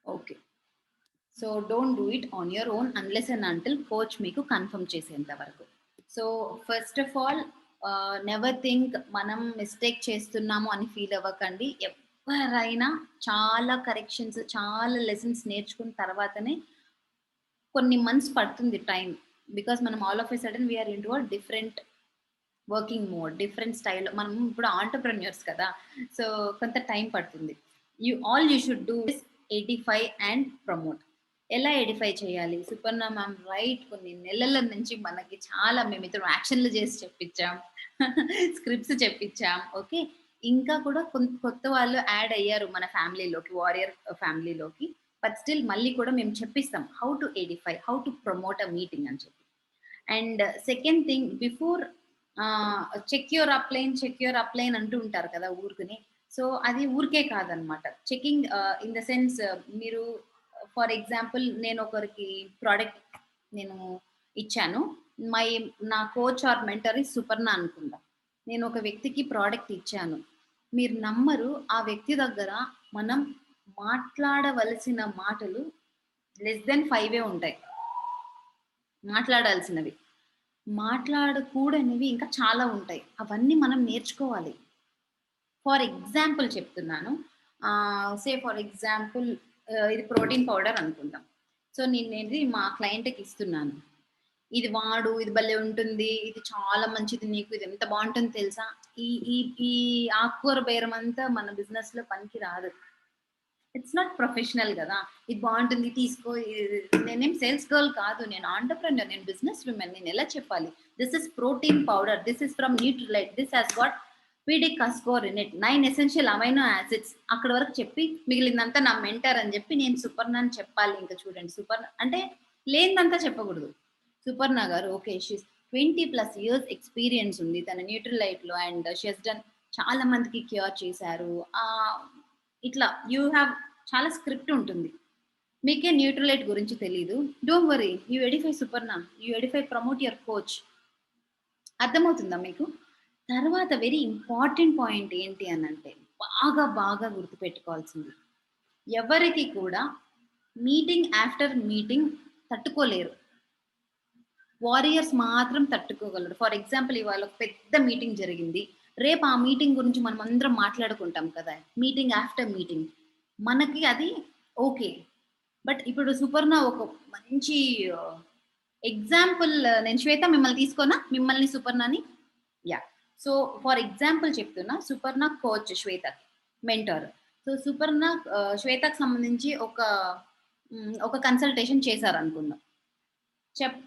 Okay. So don't do it on your own unless and until coach మీకు confirm చేసేంత వరకు. So first of all never think మనం mistake చేస్తున్నాము అని feel అవ్వకండి. ఎవ్వరైనా చాలా కరెక్షన్స్, చాలా లెసన్స్ నేర్చుకున్న తర్వాతనే కొన్ని మంత్స్ పడుతుంది టైం. బికాస్ మనం all of a sudden we're into a different working mode, different style. మనం ఇప్పుడు ఆంటర్‌ప్రెన్యూర్స్ కదా! సో, కొంత టైం పడుతుంది. You should do is edify and promote. ఎలా ఎడిఫై చేయాలి? సుపర్ణ మ్యామ్ కొన్ని నెలల నుంచి మనకి చాలా మేమిద్దరం యాక్షన్‌లు చేసి చెప్పించాం. స్క్రిప్ట్స్ చెప్పించాం. ఓకే. ఇంకా కూడా కొత్త వాళ్ళు యాడ్ అయ్యారు మన ఫ్యామిలీలోకి, వారియర్ ఫ్యామిలీలోకి. బట్ స్టిల్ మళ్ళీ కూడా మేము చెప్పిస్తాం. How to edify, how to promote a meeting అని చెప్పి. And second thing before check your upline అంటూ ఉంటారు కదా ఊరికనే. సో అది ఊరికే కాదనమాట. చెకింగ్ ఇన్ ద సెన్స్ మీరు ఫర్ ఎగ్జాంపుల్ నేను ఒకరికి ప్రోడక్ట్ నేను ఇచ్చాను. మై నా coach or mentor is Suparna అనుకుంటా. నేను ఒక వ్యక్తికి ప్రోడక్ట్ ఇచ్చాను. మీరు నమ్మరు, ఆ వ్యక్తి దగ్గర మనం మాట్లాడవలసిన మాటలు లెస్ దెన్ 5 ఉంటాయి. మాట్లాడాల్సినవి. మాట్లాడకూడనివి ఇంకా చాలా ఉంటాయి. అవన్నీ మనం నేర్చుకోవాలి. ఫర్ ఎగ్జాంపుల్ చెప్తున్నాను. ఫర్ ఎగ్జాంపుల్ ఇది ప్రోటీన్ పౌడర్ అనుకుందాం. సో, నేనిది మా క్లయింట్‌కి ఇస్తున్నాను. ఇది వాడు, ఇది భలే ఉంటుంది. ఇది చాలా మంచిది నీకు. ఇది ఎంత బావుంటుందో తెలుసా? ఈ ఈ ఈ ఆకుకూర బేరమంతా మన బిజినెస్‌లో పనికి రాదు. ఇట్స్ నాట్ ప్రొఫెషనల్ గదా! ఇది బావుంటుంది తీసుకో. నేనేం సేల్స్ గర్ల్ కాదు. నేను ఆంటర్‌ప్రెన్యూర్. నేను బిజినెస్ విమెన్. నేనెలా చెప్పాలి? This is protein powder. This is from Nutrilite. This has got PDCAAS score in it. 9 essential amino acids. అక్కడి వరకు చెప్పి మిగిలిందంతా నా మెంటర్ అని జెప్పి నేను సుపర్ణ అని చెప్పాలి. ఇంక చూడండి సుపర్ణ అంటే లేనిదంతా చెప్పకూడదు. సుపర్ణ గారు ఓకే. షీస్ 20+ ఇయర్స్ ఎక్స్‌పీరియన్స్ ఉంది. తన న్యూట్రిలైట్‌లో అండ్ షీ హస్ డన్ చాలా మందికి క్యూర్ చేశారు. ఇట్లా యూ హావ్ చాలా స్క్రిప్ట్ ఉంటుంది. మీకే న్యూట్రలైట్ గురించి తెలీదు. Don't worry. You edify Suparna. You edify promote your coach. అర్థమవుతుందా మీకు? తర్వాత వెరీ ఇంపార్టెంట్ పాయింట్ ఏంటి అనంటే, బాగా గుర్తుపెట్టుకోవాల్సింది. ఎవరికి కూడా మీటింగ్ ఆఫ్టర్ మీటింగ్ తట్టుకోలేరు. వారియర్స్ మాత్రం తట్టుకోగలరు. ఫర్ ఎగ్జాంపుల్ ఇవాళ ఒక పెద్ద మీటింగ్ జరిగింది. రేపు ఆ మీటింగ్ గురించి మనం అందరం మాట్లాడుకుంటాం కదా! Meeting after meeting. మనకి అది ఓకే. బట్ ఇప్పుడు సుపర్ణ ఒక మంచి ఎగ్జాంపుల్ నేను శ్వేత మిమ్మల్ని తీసుకోనా? మిమ్మల్ని సుపర్ణని? యాహ్! సో, ఫర్ ఎగ్జాంపుల్ చెప్తున్నా. Suparna coach శ్వేతకి. Mentor. So, Suparna శ్వేతకి సంబంధించి ఒక కన్సల్టేషన్ చేశారనుకుందాం. చెప్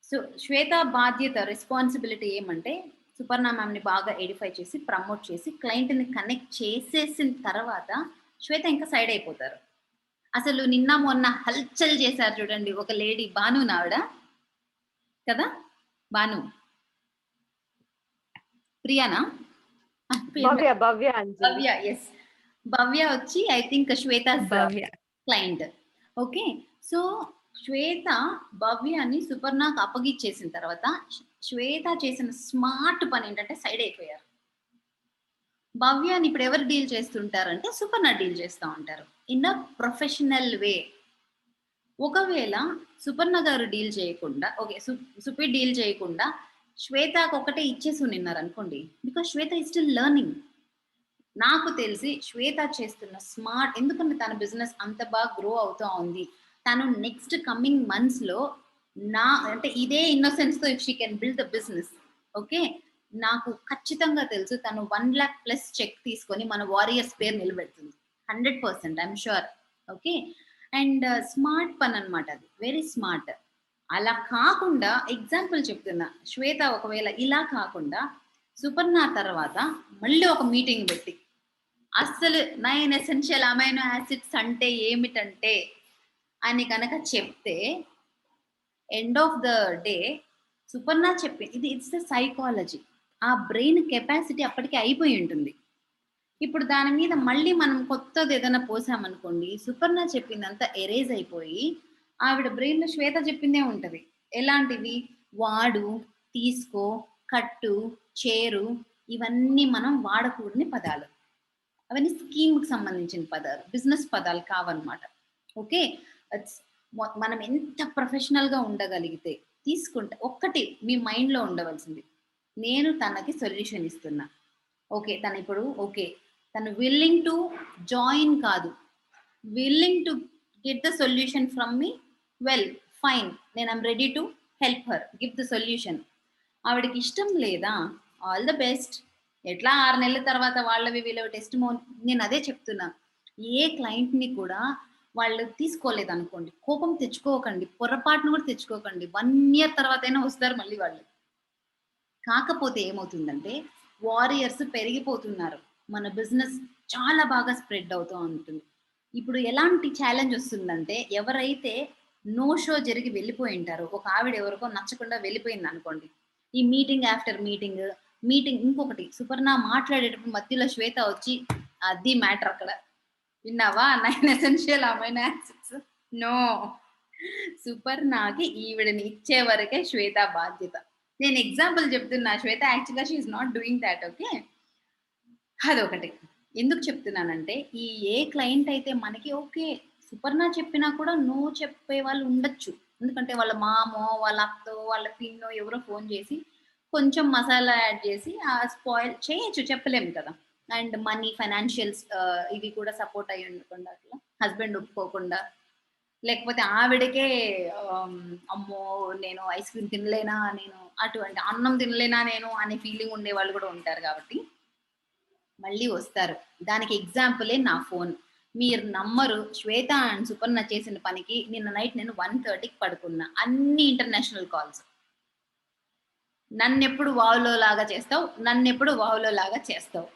సో, శ్వేత బాధ్యత, రెస్పాన్సిబిలిటీ ఏమంటే, సుపర్ణ మ్యామ్‌ని బాగా ఎడిఫై చేసి, ప్రమోట్ చేసి, క్లయింట్‌ని కనెక్ట్ చేసేసిన తర్వాత, శ్వేత ఇంకా సైడ్ అయిపోతారు. అసలు నిన్న, మొన్న హల్చల్ చేశారు చూడండి. ఒక లేడీ బానునావిడ కదా! బాను. ప్రియానా? పేరు భవ్య, భవ్య అంజలి. భవ్య. యెస్. భవ్య వచ్చి I think Shweta's Bhavya. Client. Okay. So, Shweta భవ్యని సుపర్ణకి అప్పగిచ్చేసిన తర్వాత శ్వేత చేసిన స్మార్ట్ పనేంటంటే సైడ్ అయిపోయారు. భవ్యని ఇప్పుడు ఎవరు డీల్ చేస్తుంటారంటే సుపర్ణ డీల్ చేస్తా ఉంటారు. ఇన్ అ ప్రొఫెషనల్ వే. ఒకవేళ సుపర్ణ గారు డీల్ చేయకుండా ఓకే. సుపి డీల్ చేయకుండా శ్వేతకొక్కటే ఇచ్చేసి ఉన్నిన్నారనుకోండి. Because Shweta is still learning. నాకు తెలిసి శ్వేత చేస్తున్న స్మార్ట్ ఎందుకంటే తన బిజినెస్ అంత బాగా గ్రో అవుతా ఉంది. తను నెక్స్ట్ కమింగ్ మంత్స్‌లో అంటే ఇదే ఇన్నోసెన్స్‌తో if she can build the business okay. నాకు ఖచ్చితంగా తెలుసు తను 1,00,000+ చెక్ తీసుకొని మన వారియర్స్ పేరు నిలబెడుతుంది. 100% I am sure. Okay. And smart పనన్నమాట అది. Very smart. అలా కాకుండా ఎగ్జాంపుల్ చెప్తున్నా. శ్వేత ఒకవేళ ఇలా కాకుండా సుపర్ణ తర్వాత మళ్ళీ ఒక మీటింగ్ పెట్టి అస్సలు 9 ఎసెన్షియల్ అమైనో యాసిడ్స్ అంటే ఏమిటంటే అని కనుక చెప్తే end of the day Suparna ఇది ఇట్స్ ద సైకాలజీ. ఆ బ్రెయిన్ కెపాసిటీ అప్పటికి అయిపోయి ఉంటుంది. ఇప్పుడు దాని మీద మళ్ళీ మనం కొత్తది ఏదైనా పోసామనుకోండి, సుపర్ణ చెప్పిందంతా ఎరేజ్ అయిపోయి, ఆవిడ బ్రెయిన్‌లో శ్వేత చెప్పిందే ఉంటది. ఎలాంటివి? వాడు, తీసుకో, కట్టు, చేరు ఇవన్నీ మనం వాడకూడని పదాలు. అవన్నీ స్కీమ్‌కి సంబంధించిన పదాలు. బిజినెస్ పదాలు కావన్నమాట. ఓకే. అట్స్ మనం ఎంత ప్రొఫెషనల్‌గా ఉండగలిగితే తీసుకుంటే ఒక్కటి మీ మైండ్‌లో ఉండవలసింది. నేను తనకి సొల్యూషన్ ఇస్తున్నా. ఓకే. తనిప్పుడు ఓకే. తను విల్లింగ్ టు జాయిన్ కాదు. Willing to get the solution from me. Well, fine. నేను I'm ready to help her. Give the solution. ఆవిడకి ఇష్టం లేదా? All the best. ఎట్లా 6 నెలల తర్వాత వాళ్ళవి వీళ్ళవి టెస్టిమోన్ నేనదే చెప్తున్నా. ఏ క్లయింట్‌ని కూడా వాళ్ళు తీసుకోలేదనుకోండి, కోపం తెచ్చుకోకండి. పొరపాటున కూడా తెచ్చుకోకండి. 1 ఇయర్ తర్వాతైనా వస్తారు మళ్ళీ వాళ్ళు. కాకపోతే ఏమవుతుందంటే, వారియర్స్ పెరిగిపోతున్నారు. మన బిజినెస్ చాలా బాగా స్ప్రెడ్ అవుతూ ఉంటుంది. ఇప్పుడు ఎలాంటి ఛాలెంజ్ ఒస్తుందంటే, ఎవరైతే నో షో జరిగి వెళ్ళిపోయుంటారో, ఒక ఆవిడ ఎవరికో నచ్చకుండా వెళ్ళిపోయిందనుకోండి. ఈ మీటింగ్ ఆఫ్టర్ మీటింగ్, మీటింగ్ ఇంకొకటి సుపర్ణ మాట్లాడేటప్పుడు మధ్యలో శ్వేత వచ్చి, అది మ్యాటర్ అక్కడ. విన్నావా? 9 ఎసెన్షియల్ అమైనో యాసిడ్స్. నో. సుపర్ణకి ఈవిడని ఇచ్చే వరకే శ్వేత బాధ్యత. నేను ఎగ్జాంపుల్ చెప్తున్నా. శ్వేత యాక్చువల్‌గా she is not doing thought. Okay. అదొకటి. ఎందుకు చెప్తున్నానంటే, ఈ ఏ క్లయింట్ అయితే మనకి ఓకే. సుపర్ణ చెప్పినా కూడా నో చెప్పే వాళ్ళు ఉండొచ్చు. ఎందుకంటే వాళ్ళ మామో, వాళ్ళ అత్తో, వాళ్ళ పిన్నో ఎవరో ఫోను చేసి కొంచెం మసాలా యాడ్ చేసి స్పాయిల్ చేయొచ్చు, చెప్పలేము కదా! అండ్ మనీ, ఫైనాన్షియల్స్ ఇవి కూడా సపోర్ట్ అయ్యి ఉండకుండా అట్లా హస్బెండ్ ఒప్పుకోకుండా లేకపోతే ఆవిడకే ఆహ్, అమ్మో! నేను ఐస్ క్రీమ్ తినలేనా నేను, అటువంటి అన్నం తినలేనా నేను అనే ఫీలింగ్ ఉండేవాళ్ళు కూడా ఉంటారు కాబట్టి మళ్ళీ వస్తారు. దానికి ఎగ్జాంపులే నా ఫోను. మీరు నమ్మరు. శ్వేత అండ్ సుపర్ణ చేసిన పనికి నిన్న నైట్ నేను 1:30కి పడుకున్నా. అన్ని ఇంటర్నేషనల్ కాల్స్. నన్నెప్పుడు వావ్‌లో లాగా చేస్తావు, నన్నెప్పుడు వావ్‌లో లాగా చేస్తావు.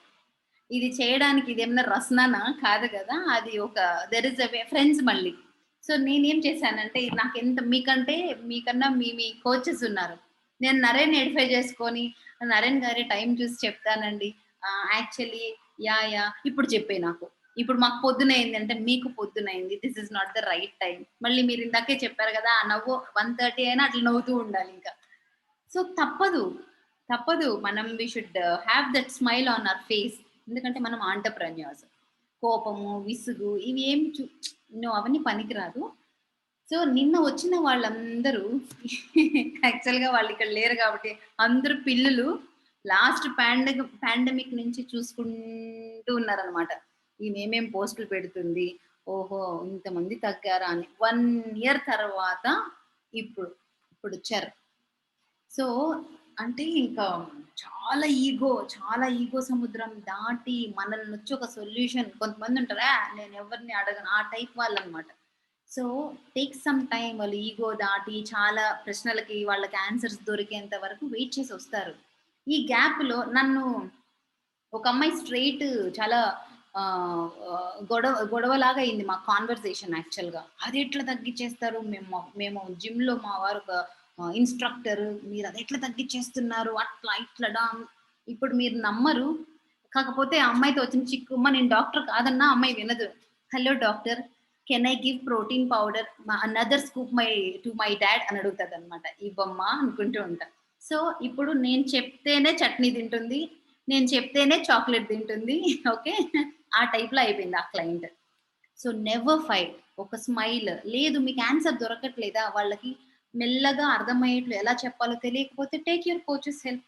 ఇది చేయడానికి ఇదేమన్నా రస్నానా? కాదు గదా! అది ఒక there is a way friends మళ్ళీ. సో, నేనేం చేశానంటే ఇది నాకెంత మీకంటే మీకన్నా మీ కోచెస్ ఉన్నారు. నేను నరేన్‌ని ఎడిఫై చేసుకొని, నరేన్ గారి టైం చూసి చెప్తానండి. Actually yeah! ఇప్పుడు చెప్పేయి నాకు. ఇప్పుడు మాకు పొద్దునయింది అంటే, మీకు పొద్దునయింది. This is not the right time. మళ్ళీ మీరు ఇందాకే చెప్పారు గదా! ఆ నవ్వు 1:30 అయినా అట్లా నవ్వుతూ ఉండాలింక. సో, తప్పదు. తప్పదు. మనం we should have that smile on our face. ఎందుకంటే మనం ఆంటర్‌ప్రెన్యూర్స్. కోపము, విసుగు ఇవి ఏమి నో అవన్నీ పనికిరాదు. సో, నిన్న వచ్చిన వాళ్ళందరూ యాక్చువల్‌గా వాళ్ళిక్కడ లేరు గాబట్టి, అందరూ పిల్లులు లాస్ట్ పాండమిక్ నుంచి చూసుకుంటూ ఉన్నారనమాట. ఈమె ఏమేం పోస్టులు పెడుతుంది. ఓహో! ఇంతమంది తగ్గారా అని. 1 ఇయర్ తర్వాత ఇప్పుడు, ఇప్పుడొచ్చారు. సో, అంటే ఇంకా చాలా ఈగో సముద్రం దాటి మనల్నొచ్చి ఒక సొల్యూషన్ కొంతమందుంటారు. నేనెవరిని అడగను. ఆ టైప్ వాళ్ళనమాట. సో, టేక్ సమ్ టైమ్ వాళ్ళు ఈగో దాటి చాలా ప్రశ్నలకి వాళ్ళకి ఆన్సర్స్ దొరికేంత వరకు వెయిట్ చేసొస్తారు. ఈ గ్యాప్‌లో నన్ను ఒక అమ్మాయి స్ట్రెయిట్ చాలా గొడవలాగా అయింది మా కాన్వర్సేషన్ యాక్చువల్‌గా. అదెట్లా తగ్గిచ్చేస్తారు? మేము జిమ్‌లో మా వారు ఒక ఇన్‌స్ట్రక్టర్. మీరదెట్లా తగ్గిచ్చేస్తున్నారు? అట్లా ఇట్లా ఇప్పుడు మీరు నమ్మరు. కాకపోతే ఆ అమ్మాయితో వచ్చిన చిక్కు, నేను డాక్టర్ కాదన్నా ఆ అమ్మాయి వినదు. Hello doctor, can I give protein powder another scoop to my dad అని అడుగుతదనమాట. ఇవ్వమ్మా అనుకుంటూ ఉంటా. సో, ఇప్పుడు నేను చెప్తేనే చట్నీ తింటుంది. నేను చెప్తేనే చాక్లేట్ తింటుంది. ఓకే. ఆ టైప్‌లో అయిపోయింది ఆ క్లయింట్. So, never fight. ఒక స్మైల్. లేదు మీకు ఆన్సర్ దొరకట్లేదా? వాళ్ళకి మెల్లగా అర్థమయ్యేట్లు ఎలా చెప్పాలో తెలియకపోతే టేక్ యూర్ కోచెస్ హెల్ప్.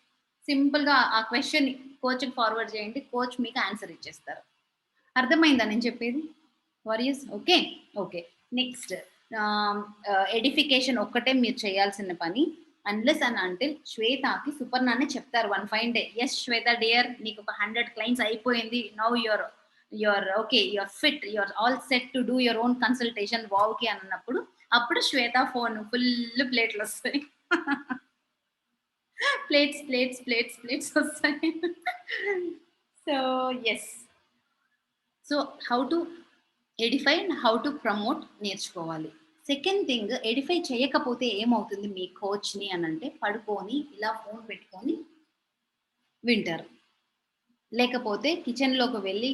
సింపుల్‌గా ఆ క్వెషన్ కోచ్‌కి ఫార్వర్డ్ చేయండి. కోచ్ మీకు ఆన్సర్ ఇచ్చేస్తారు. అర్థమైందా నేను చెప్పేది? Warriors okay. Okay. Next ah, edification ఒక్కటే మీరు చేయాల్సిన పని. అన్లెస్ అండ్ అంటిల్ శ్వేతకి సుపర్ణనే చెప్తారు one fine day. Yes Shweta dear నీకొక 100 క్లయింట్స్ అయిపోయింది. Now you're okay. You're fit. You're all set to do your own consultation వావ్‌కి అన్నప్పుడు అప్పుడు శ్వేత ఫోన్ ఫుల్లు ప్లేట్‌లొస్తాయి. ప్లేట్స్ ఒస్తాయి. So, yes. So, how to edify and how to promote నేర్చుకోవాలి. Second thing Edify చేయకపోతే ఏమవుతుంది మీ కోచ్‌ని అనంటే పడుకొని ఇలా ఫోన్ పెట్టుకొని వింటారు. లేకపోతే కిచెన్‌లోకి వెళ్లి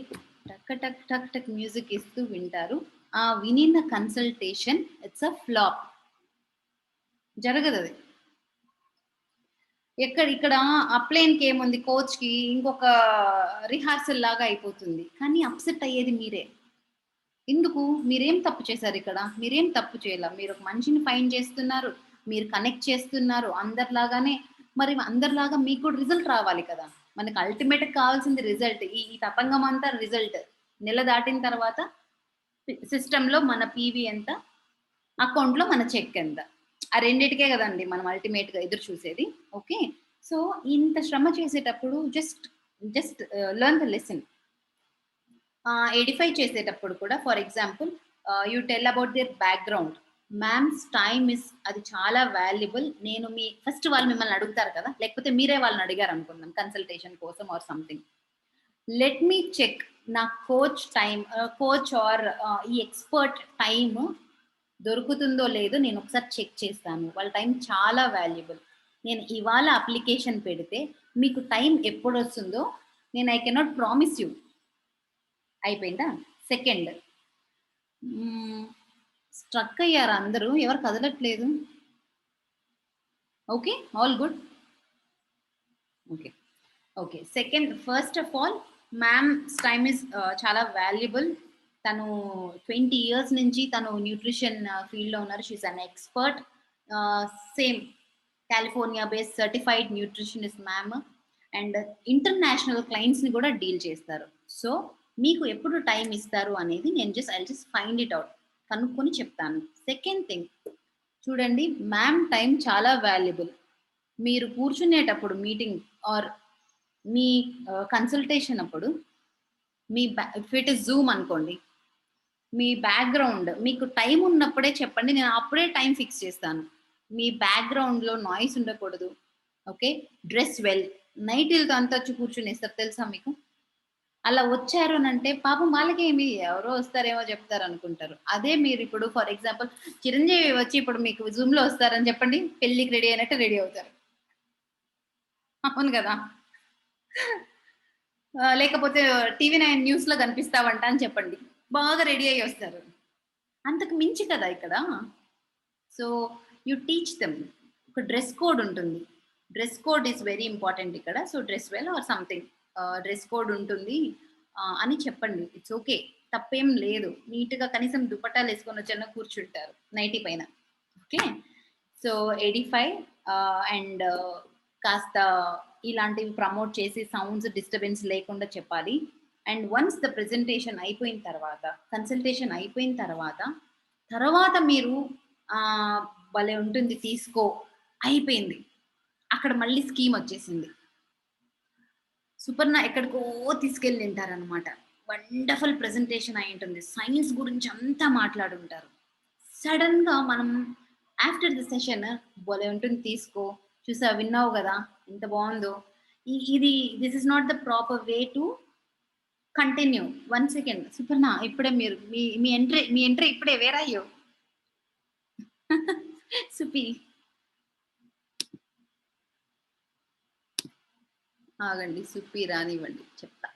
టక్ టక్ టక్ టక్ మ్యూజిక్ ఇస్తూ వింటారు. ఆ వినిన కన్సల్టేషన్ ఇట్స్ ఎ ఫ్లాప్. జరగదది. ఇక్కడ అప్‌లైన్‌కేముంది కోచ్‌కి ఇంకొక రిహార్సల్ లాగా అయిపోతుంది. కానీ అప్‌సెట్ అయ్యేది మీరే. ఎందుకు? మీరేం తప్పు చేశారు ఇక్కడ? మీరేం తప్పు చేయలా. మీరు ఒక మనిషిని ఫైండ్ చేస్తున్నారు. మీరు కనెక్ట్ చేస్తున్నారు. అందరిలాగానే మరి అందరిలాగా మీకు కూడా రిజల్ట్ రావాలి కదా! మనకు అల్టిమేట్‌గా కావాల్సింది రిజల్ట్. ఈ తతంగం అంతా రిజల్ట్. నెల దాటిన తర్వాత సిస్టమ్‌లో మన పీవీ ఎంత? అకౌంట్‌లో మన చెక్ ఎంత? ఆ రెండిటికే గదండీ మనం అల్టిమేట్‌గా ఎదురు చూసేది. ఓకే. సో, ఇంత శ్రమ చేసేటప్పుడు జస్ట్ లెర్న్ ద లెసన్. 85 చేసేటప్పుడు కూడా for example you tell about their background. Ma'am's time is అది చాలా వాల్యుబుల్. నేను ఫస్ట్ వాళ్ళు మిమ్మల్ని అడుగుతారు కదా! లేకపోతే మీరే వాళ్ళని అడిగారనుకుందాం కన్సల్టేషన్ కోసం or something. Let me check నా కోచ్ ఆర్ ఈ ఎక్స్‌పర్ట్ టైమ్ దొరుకుతుందో లేదో నేను ఒకసారి చెక్ చేస్తాను. వాళ్ళ టైం చాలా వాల్యుబుల్. నేను ఇవాళ అప్లికేషన్ పెడితే మీకు టైం ఎప్పుడొస్తుందో నేను ఐ కెనాట్ ప్రామిస్ యూ. అయిపోయిందా? సెకండ్ స్ట్రక్ అయ్యారా అందరూ? ఎవరు కదలట్లేదు. Okay. All good. Okay. Okay. First of all ma'am's time is చాలా వాల్యుబుల్. తను 20 ఇయర్స్ నుంచి తను న్యూట్రిషన్ ఫీల్డ్‌లో ఉన్నారు. She is an expert. Same California based certified nutritionist ma'am. And international క్లయింట్స్‌ని కూడా డీల్ చేస్తారు. సో, మీకు ఎప్పుడు టైం ఇస్తారు అనేది I'll just find it out. కనుక్కొని చెప్తాను. సెకండ్ థింగ్ చూడండి మ్యామ్ టైం చాలా వాల్యుబుల్. మీరు కూర్చునేటప్పుడు మీటింగ్ ఆర్ మీ కన్సల్టేషన్ అప్పుడు ఇఫ్ ఇట్ ఇస్ జూమ్ అనుకోండి. మీ బ్యాక్‌గ్రౌండ్ మీకు టైం ఉన్నప్పుడే చెప్పండి. నేను అప్పుడే టైం ఫిక్స్ చేస్తాను. మీ బ్యాక్‌గ్రౌండ్‌లో నాయిస్ ఉండకూడదు. ఓకే. Dress well. నైటీలతో అంతా వచ్చి కూర్చునేస్తారు తెలుసా మీకు? అలా వచ్చారు అనంటే పాపం వాళ్ళకేమి ఎవరో వస్తారేమో చెప్తారనుకుంటారు. అదే మీరిప్పుడు ఫర్ ఎగ్జాంపుల్ చిరంజీవి వచ్చి ఇప్పుడు మీకు జూమ్‌లో వస్తారని చెప్పండి. పెళ్ళికి రెడీ అయినట్టు రెడీ అవుతారు. అవును గదా! లేకపోతే టీవీ9 న్యూస్‌లో కనిపిస్తావంట అని చెప్పండి. బాగా రెడీ అయ్యి వస్తారు. అంతకు మించి కదా ఇక్కడ. So, you teach them. ఒక డ్రెస్ కోడ్ ఉంటుంది. Dress code is very important ఇక్కడ. So, dress well or something dress code ఉంటుంది అని చెప్పండి. It's okay. తప్పేం లేదు. నీట్‌గా కనీసం దుపట్టాలేసుకొనొచ్చన్నా కూర్చుంటారు నైటీ పైన. ఓకే. సో, 85 అండ్ కాస్త ఇలాంటివి ప్రమోట్ చేసి సౌండ్స్ డిస్టర్బెన్స్ లేకుండా చెప్పాలి. అండ్ వన్స్ ద ప్రెజెంటేషన్ అయిపోయిన తర్వాత, కన్సల్టేషన్ అయిపోయిన తర్వాత మీరు ఆహ్, భలే ఉంటుంది తీసుకో అయిపోయింది. అక్కడ మళ్ళీ స్కీమొచ్చేసింది. సుపర్ణ ఎక్కడికో తీసుకెళ్ళింటారనమాట. వండర్‌ఫుల్ ప్రెజెంటేషన్ అయ్యుంటుంది. సైన్స్ గురించి అంతా మాట్లాడుంటారు. సడెన్‌గా మనం ఆఫ్టర్ ది సెషన్ భలే ఉంటుంది తీసుకో. చూసావా విన్నావు గదా! ఎంత బావుందో. ఇది this is not the proper way to continue. 1 second Suparna ఇప్పుడే మీరు మీ ఎంట్రీ ఇప్పుడే వేర్ ఆర్ యూ? సుపి ఆగండి. సుప్పి రానివ్వండి చెప్తా.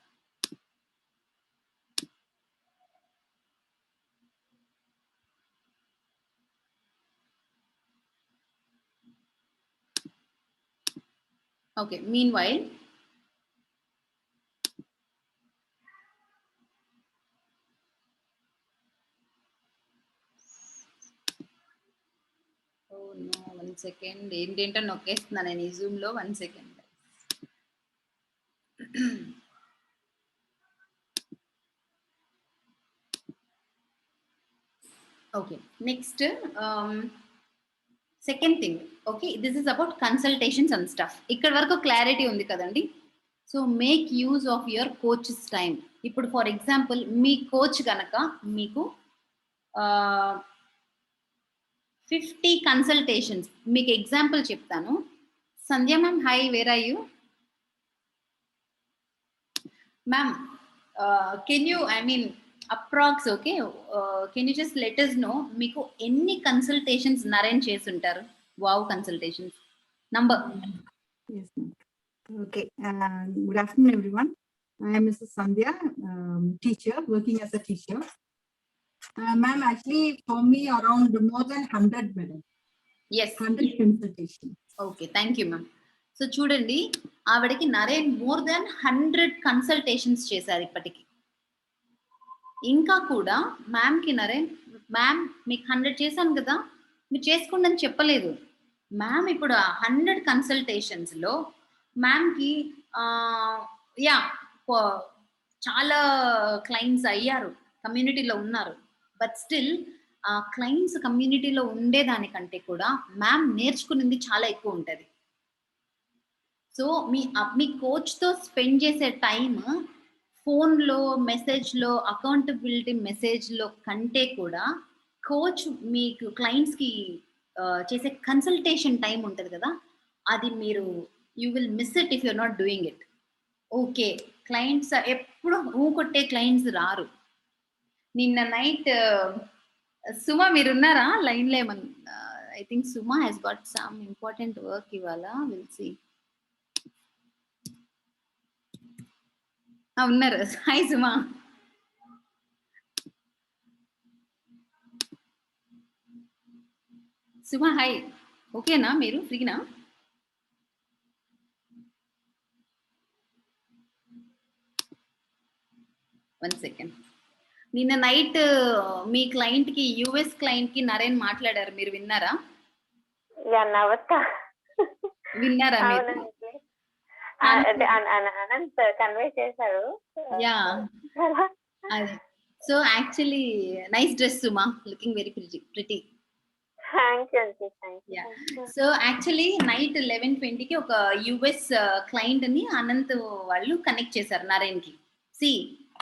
Okay. Meanwhile oh! No 1 second ఏంటేంటో నొక్కేస్తున్నా నేను ఈ జూమ్‌లో 1 second. Okay. Next second thing okay. This is about consultations and stuff. ఇక్కడి వరకు క్లారిటీ ఉంది కదండీ! So, make use of your coaches time. ఇప్పుడు ఫర్ ఎగ్జాంపుల్ మీ కోచ్ గనక మీకు ఆహ్, 50 కన్సల్టేషన్స్ మీకు ఎగ్జాంపుల్ చెప్తాను. Sandhya ma'am hi where are you? Ma'am can you I mean approx okay. Can you just let us know మీకు ఎన్ని consultations Naren చేసుంటారు? Wow consultations number. Yes, ma'am. Okay. Good afternoon, everyone. I am Mrs. Sandhya, teacher, working as a teacher. Ma'am, actually, for me, around more than 100, madam. Yes. 100 consultations. Okay. Thank you ma'am. So చూడండి ఆవిడకి Naren more than 100 consultations చేశారు ఇప్పటికి. ఇంకా కూడా మ్యామ్‌కి Naren ma'am మీకు 100 చేశాను కదా! మీరు చేసుకోండి అని చెప్పలేదు. మ్యామ్ ఇప్పుడు 100 కన్సల్టేషన్స్‌లో మ్యామ్‌కి ఆహ్, యాహ్! ప చాలా క్లయింట్స్ అయ్యారు. కమ్యూనిటీలో ఉన్నారు. బట్ స్టిల్ క్లయింట్స్ కమ్యూనిటీలో ఉండేదానికంటే కూడా మ్యామ్ నేర్చుకునింది చాలా ఎక్కువుంటది. సో, మీ కోచ్‌తో స్పెండ్ చేసే టైమ్ ఫోన్‌లో, మెసేజ్‌లో, అకౌంటబిలిటీ మెసేజ్‌లో కంటే కూడా కోచ్ మీకు క్లయింట్స్‌కి చేసే కన్సల్టేషన్ టైమ్ ఉంటది కదా! అది మీరు you will miss it if you are not doing it. Okay. Clients ఎప్పుడు కొట్టే క్లయింట్స్ రారు. నిన్న నైట్ సుమ మీరున్నారా? లైన్‌లో ఏమన్నా I think Suma has got some important work ఇవాళ. Will see. ఉన్నారు. హాయ్ సుమ. సుమ హాయ్. ఓకేనా మీరు? ఫ్రీనా? One second. నిన్న నైట్ మీ క్లయింట్‌కి యూఎస్ క్లయింట్‌కి నరేన్ మాట్లాడారు. మీరు విన్నారా? యాహ్! నవత. విన్నారా మీరు? అవునండి. అదే అనంత్ కన్వే చేశారు. యాహ్! అదే. So, actually nice dress Suma. Looking very pretty. Thank you అండి. Thank yeah! You. So, actually night 11:20కి ఒక యూఎస్ క్లయింట్‌ని అనంత్ వాళ్ళు కనెక్ట్ చేశారు నరేన్‌కి. సీ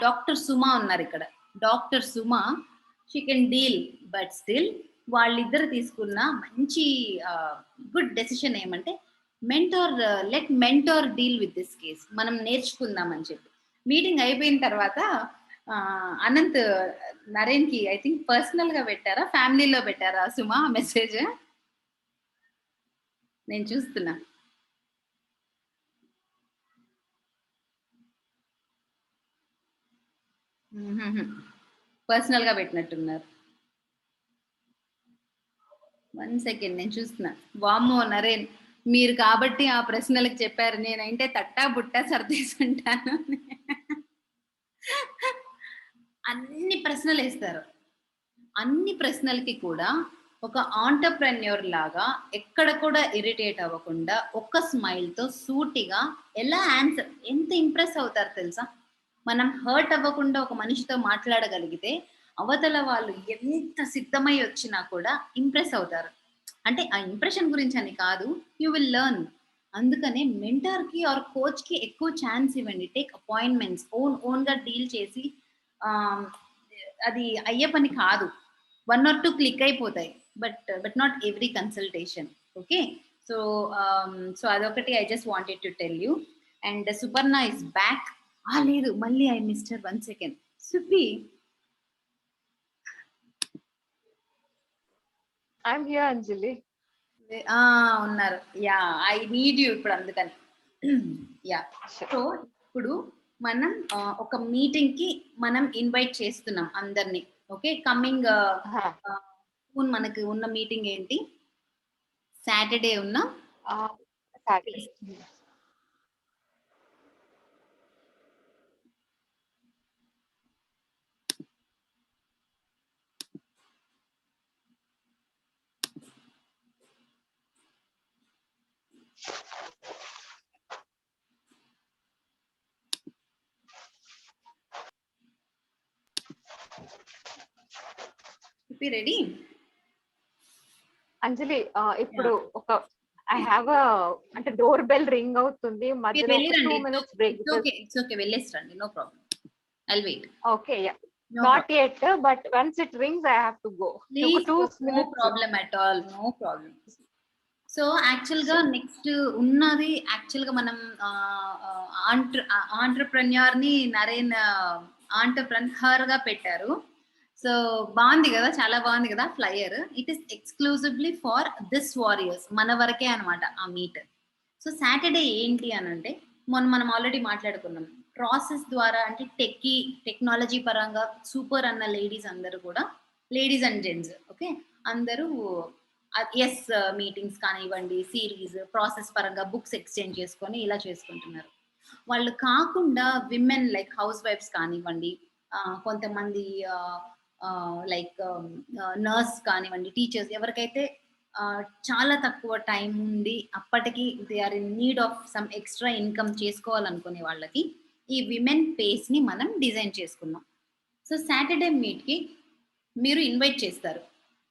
డాక్టర్ సుమ ఉన్నారిక్కడ. Doctor Suma she can deal. But still వాళ్ళిద్దరు తీసుకున్న మంచి గుడ్ డెసిషన్ ఏమంటే let mentor deal with this case. మనం నేర్చుకుందాం అని చెప్పి. మీటింగ్ అయిపోయిన తర్వాత అనంత్ నరేన్‌కి ఐ థింక్ పర్సనల్‌గా పెట్టారా? ఫ్యామిలీలో పెట్టారా సుమ మెసేజ్? నేను చూస్తున్నా. పర్సనల్‌గా పెట్టినట్టున్నారు. 1 సెకండ్ నేను చూస్తున్నా. వామ్మో! నరేన్ మీరు కాబట్టి ఆ ప్రశ్నలకి చెప్పారు. నేనంటే తట్టా బుట్టా సర్దేసుంటాను. అన్ని ప్రశ్నలేస్తారు. అన్ని ప్రశ్నలకి కూడా ఒక ఆంటర్‌ప్రెన్యూర్ లాగా ఎక్కడ కూడా ఇరిటేట్ అవ్వకుండా ఒక్క స్మైల్‌తో సూటిగా ఎలా ఆన్సర్ ఎంత ఇంప్రెస్ అవుతారు తెలుసా? మనం హర్ట్ అవ్వకుండా ఒక మనిషితో మాట్లాడగలిగితే అవతల వాళ్ళు ఎంత సిద్ధమై వచ్చినా కూడా ఇంప్రెస్ అవుతారు. అంటే ఆ ఇంప్రెషన్ గురించి అని కాదు. You will learn. అందుకనే మెంటర్‌కి ఆర్ కోచ్‌కి ఎక్కువ ఛాన్స్ ఇవ్వండి. టేక్ అపాయింట్‌మెంట్స్ ఓన్‌గా డీల్ చేసి ఆహ్, అది అయ్యే పని కాదు. 1 ఆర్ 2 క్లిక్ అయిపోతాయి. But not every consultation. Okay. So, so అదొకటి I just wanted to tell you. And Suparna is back. లేదు. మళ్ళీ I missed her. 1 second. Subbi I'm here Anjali. ఉన్నారు. యాహ్! ఐ నీడ్ యూ ఇప్పుడు అందుకని. యాహ్! సో, ఇప్పుడు మనం ఒక మీటింగ్‌కి మనం ఇన్వైట్ చేస్తున్నాం అందరిని. ఓకే. కమింగ్ సూన్ మనకి ఉన్న మీటింగ్ ఏంటి? సాటర్‌డే ఉన్న సాటర్డే. రెడీ? అంజలి ఇప్పుడు ఒక ఐ హావ్ అంటే డోర్ బెల్ రింగ్ అవుతుంది. మధ్యలో ఒక 2 మినిట్స్ బ్రేక్. It's okay. వెళ్ళేసి రండి. No problem. I will wait. Okay. Yeah! Not yet but once it rings I have to go. ఒక 2 no minutes. Problem at all. No problem. So, యాక్చువల్‌గా next ఉన్నది యాక్చువల్‌గా మనం ఆంట్రప్రెన్యూర్‌ని నరేన్ ఆంటర్‌ప్రెన్యూర్‌గా పెట్టారు. సో, బావుంది గదా! చాలా బావుంది గదా! Flyer. It is exclusively for this warriors. మన వరకే అన్నమాట ఆ మీట్. సో, సాటర్‌డే ఏంటి అనంటే మొన్న మనం ఆల్రెడీ మాట్లాడుకున్నాం. ప్రాసెస్ ద్వారా అంటే టెక్నాలజీ పరంగా సూపర్ అన్న లేడీస్ అందరూ కూడా లేడీస్ అండ్ జెంట్స్ ఓకే. అందరూ మీటింగ్స్ కానివ్వండి, సీరీస్, ప్రాసెస్ పరంగా బుక్స్ ఎక్స్‌చేంజ్ చేసుకొని ఇలా చేసుకుంటున్నారు. వాళ్ళు కాకుండా విమెన్ లైక్ హౌస్ వైఫ్స్ కానివ్వండి, కొంతమంది లైక్ నర్స్ కానివ్వండి, టీచర్స్ ఎవరికైతే చాలా తక్కువ టైం ఉండి అప్పటికి they are in need of some extra income చేసుకోవాలనుకునే వాళ్ళకి ఈ విమెన్ పేస్ని మనం డిజైన్ చేసుకున్నాం. సో సాటర్డే మీట్కి మీరు ఇన్వైట్ చేస్తారు,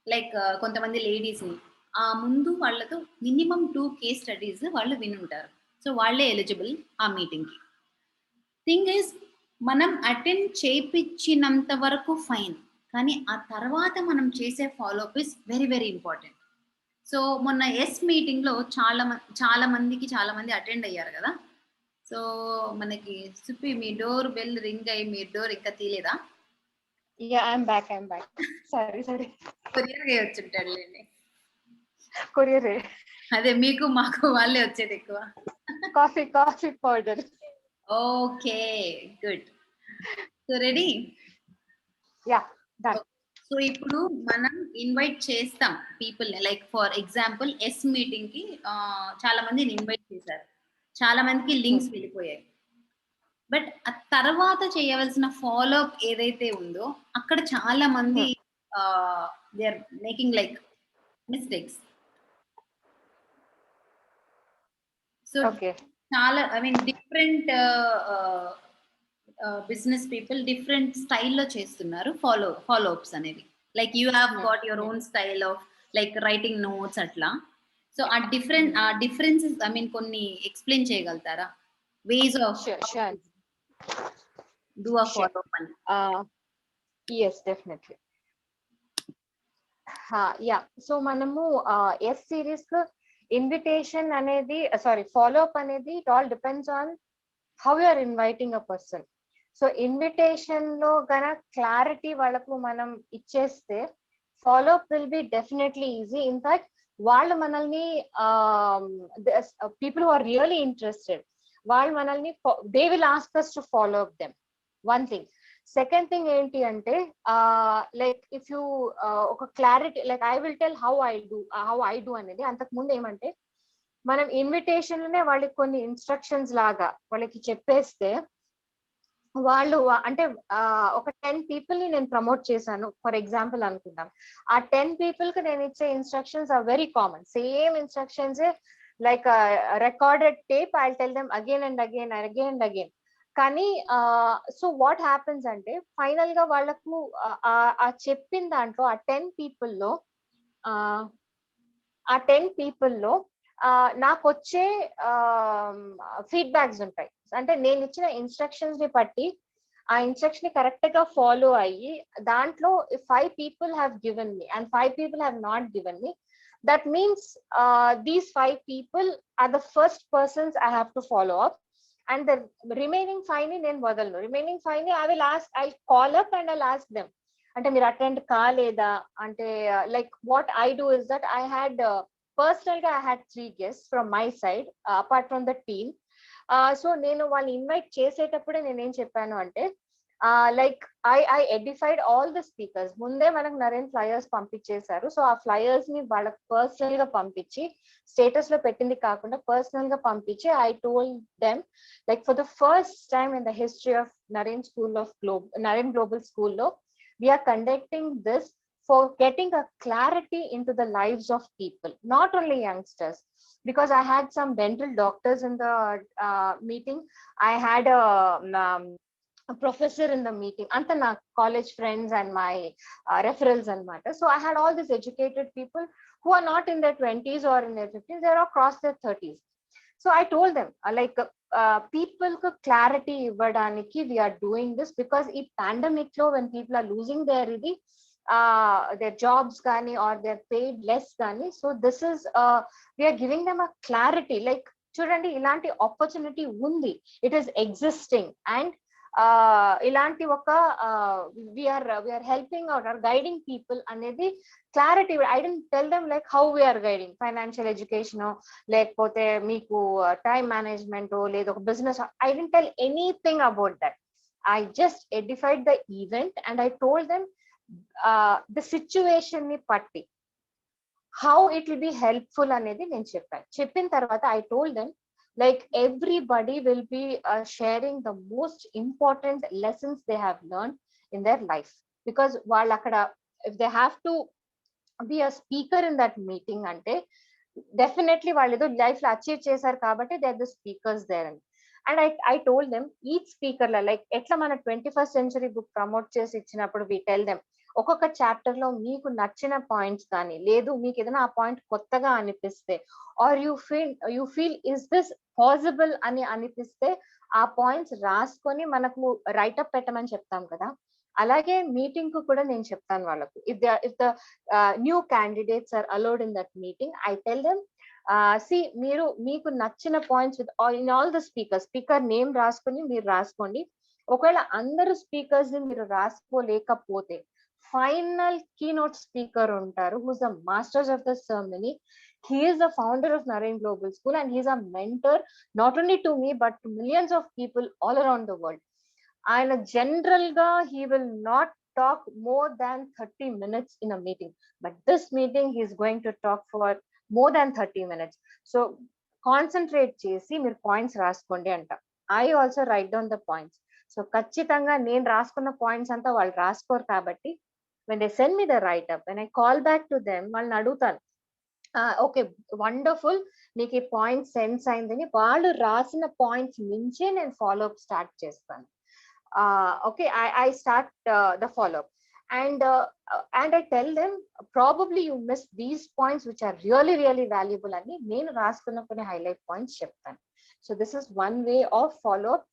లైక్ కొంతమంది లేడీస్ని. ఆ ముందు వాళ్ళతో మినిమం 2 కేస్ స్టడీస్ వాళ్ళు వినుంటారు. సో వాళ్ళే ఎలిజిబుల్ ఆ మీటింగ్కి. థింగ్ ఈజ్, మనం అటెండ్ చేయించినంత వరకు ఫైన్, కానీ ఆ తర్వాత మనం చేసే follow up is very very important. So మొన్న మీటింగ్లో చాలా మంది అటెండ్ అయ్యారు కదా. సో మనకి సుప్పి, మీ డోర్ బెల్ రింగ్ అయ్యి మీ డోర్ ఇంకా తీలేదా? I'm back. సారీ కొరియర్ వచ్చుంటాడులేండి. కొరియర్ అదే మీకు మాకు వాళ్ళే వచ్చేది ఎక్కువ. Coffee powder. Okay, good. So ready? Yeah, done. So ఇప్పుడు మనం ఇన్వైట్ చేస్తాం పీపుల్ని. లైక్ ఫర్ ఎగ్జాంపుల్ మీటింగ్ కి చాలా మందిని ఇన్వైట్ చేశారు, చాలా మందికి లింక్స్ వెళ్ళిపోయాయి. బట్ ఆ తర్వాత చేయవలసిన ఫాలోఅప్ ఏదైతే ఉందో అక్కడ చాలా మంది they are making like mistakes. So చాలా డిఫరెంట్ బిజినెస్ పీపుల్ డిఫరెంట్ స్టైల్లో చేస్తున్నారు ఫాలోఅప్స్ అనేవి. Like you have got your own style of like writing notes అట్లా. సో ఆ డిఫరెన్సెస్ కొన్ని ఎక్స్ప్లెయిన్ చేయగలుగుతారా? Ways of do a follow-up అని. yes, definitely. యా, సో మనము ఎస్ సిరీస్ ఇన్విటేషన్ అనేది ఫాలోఅప్ అనేది it all depends on how you are inviting a person. So invitation లో గన క్లారిటీ వాళ్ళకు మనం ఇచ్చేస్తే follow-up will be definitely easy. In fact వాళ్ళు మనల్ని people who are really interested, వాళ్ళు మనల్ని they will ask us to follow up them. One thing. Second thing ఏంటి అంటే లైక్ ఇఫ్ యూ ఒక clarity, like I will tell how I do అనేది. అంతకు ముందు ఏమంటే మనం ఇన్విటేషన్ లోనే వాళ్ళకి కొన్ని ఇన్స్ట్రక్షన్స్ లాగా వాళ్ళకి చెప్పేస్తే వాళ్ళు అంటే ఒక 10 people ని నేను ప్రమోట్ చేశాను ఫర్ ఎగ్జాంపుల్ అనుకుందాం. ఆ 10 people కి నేను ఇచ్చే instructions are very common, same instructions like recorded tape. I tell them again and again. కానీ సో వాట్ హ్యాపెన్స్ అంటే ఫైనల్ గా వాళ్ళకు ఆ చెప్పిన దాంట్లో ఆ 10 people లో నాకు వచ్చే ఫీడ్బ్యాక్స్ ఉంటాయి. అంటే నేను ఇచ్చిన ఇన్స్ట్రక్షన్స్ ని బట్టి ఆ ఇన్స్ట్రక్షన్ ని కరెక్ట్ గా ఫాలో అయ్యి దాంట్లో 5 people have given me and 5 people have not given me, that means these 5 people are the first persons I have to follow up, and the remaining 5 ni నేను వదలను. remaining 5 ni I'll call up and I'll ask them అంటే మీరు attend కాలేదా అంటే like what I do is that I had personally I had 3 guests from my side apart from the team. So నేను వాళ్ళని invite చేసేటప్పుడే నేనేం చెప్పాను అంటే like I edified all the speakers. ముందే మనకు నరేన్ ఫ్లయర్స్ పంపించేశారు. సో ఆ ఫ్లయర్స్ ని వాళ్ళకి పర్సనల్ గా పంపించి, స్టేటస్ లో పెట్టింది కాకుండా పర్సనల్ గా పంపించి I told them like for the first time in the history of Naren global స్కూల్లో we are conducting this for getting a clarity into the lives of people, not only youngsters, because I had some dental doctors in the meeting. I had a professor in the meeting, anta na college friends and my referrals and matter. So I had all these educated people who are not in their 20s or in their 50s, they are across their 30s. So I told them like people ku clarity ivvadaniki we are doing this because ee pandemic lo when people are losing their jobs gani or they're paid less gani, so this is we are giving them a clarity like chudandi ilanti opportunity undi, it is existing, and ఇలాంటి ఒక we are helping out or guiding people అనేది clarity. I didn't tell them like how we are guiding financial education లేకపోతే మీకు time management లేదా ఒక business. I didn't tell anything about that. I just edified the event and I told them the situation ని పట్టి how it will be helpful అనేది నేను చెప్పిన తర్వాత I told them like everybody will be sharing the most important lessons they have learned in their life, because వాళ్ళు అక్కడ if they have to be a speaker in that meeting అంటే definitely వాళ్ళు ఏదో life లో achieve చేశారు కాబట్టి they are the speakers there అని. And I told them each speaker లో లైక్ ఎట్లా మన 21st century బుక్ ప్రమోట్ చేసి ఇచ్చినప్పుడు వి టెల్ దెమ్ ఒక్కొక్క చాప్టర్ లో మీకు నచ్చిన పాయింట్స్ కానీ, లేదు మీకు ఏదైనా ఆ పాయింట్ కొత్తగా అనిపిస్తే, are you feel is this possible అని అనిపిస్తే ఆ పాయింట్స్ రాసుకొని మనకు రైటప్ పెట్టమని చెప్తాం కదా. అలాగే మీటింగ్ కు కూడా నేను చెప్తాను వాళ్ళకు, if the new candidates are allowed in that meeting, I tell them మీరు మీకు నచ్చిన points with in all the speaker name రాసుకొని మీరు రాసుకోండి. ఒకవేళ అందరు స్పీకర్స్ ని మీరు రాసుకోలేకపోతే ఫైనల్ కీనోట్ స్పీకర్ ఉంటారు, who's the masters of the ceremony. He is the founder of Narayan Global School and he is a mentor not only to me but to millions of people all around the world. ఆయన general గా he will not talk more than 30 minutes in a meeting, but this meeting he is going to talk for more than 30 minutes. So concentrate చేసి మీరు points రాసుకోండి అంట. I also right down the points. So ఖచ్చితంగా నేను రాసుకున్న points అంతా వాళ్ళు రాసుకోరు కాబట్టి when they send me the write up, when I call back to them, వాళ్ళని అడుగుతాను, ఓకే వండర్ఫుల్ నీకు ఈ పాయింట్ సెన్స్ అయిందని, వాళ్ళు రాసిన పాయింట్స్ మించే నేను ఫాలో అప్ స్టార్ట్ చేస్తాను. Okay, I start the follow-up, and I tell them probably you missed these points which are really really valuable అని నేను రాసుకున్న కొన్ని highlight points చెప్తాను. So this is one way of follow-up.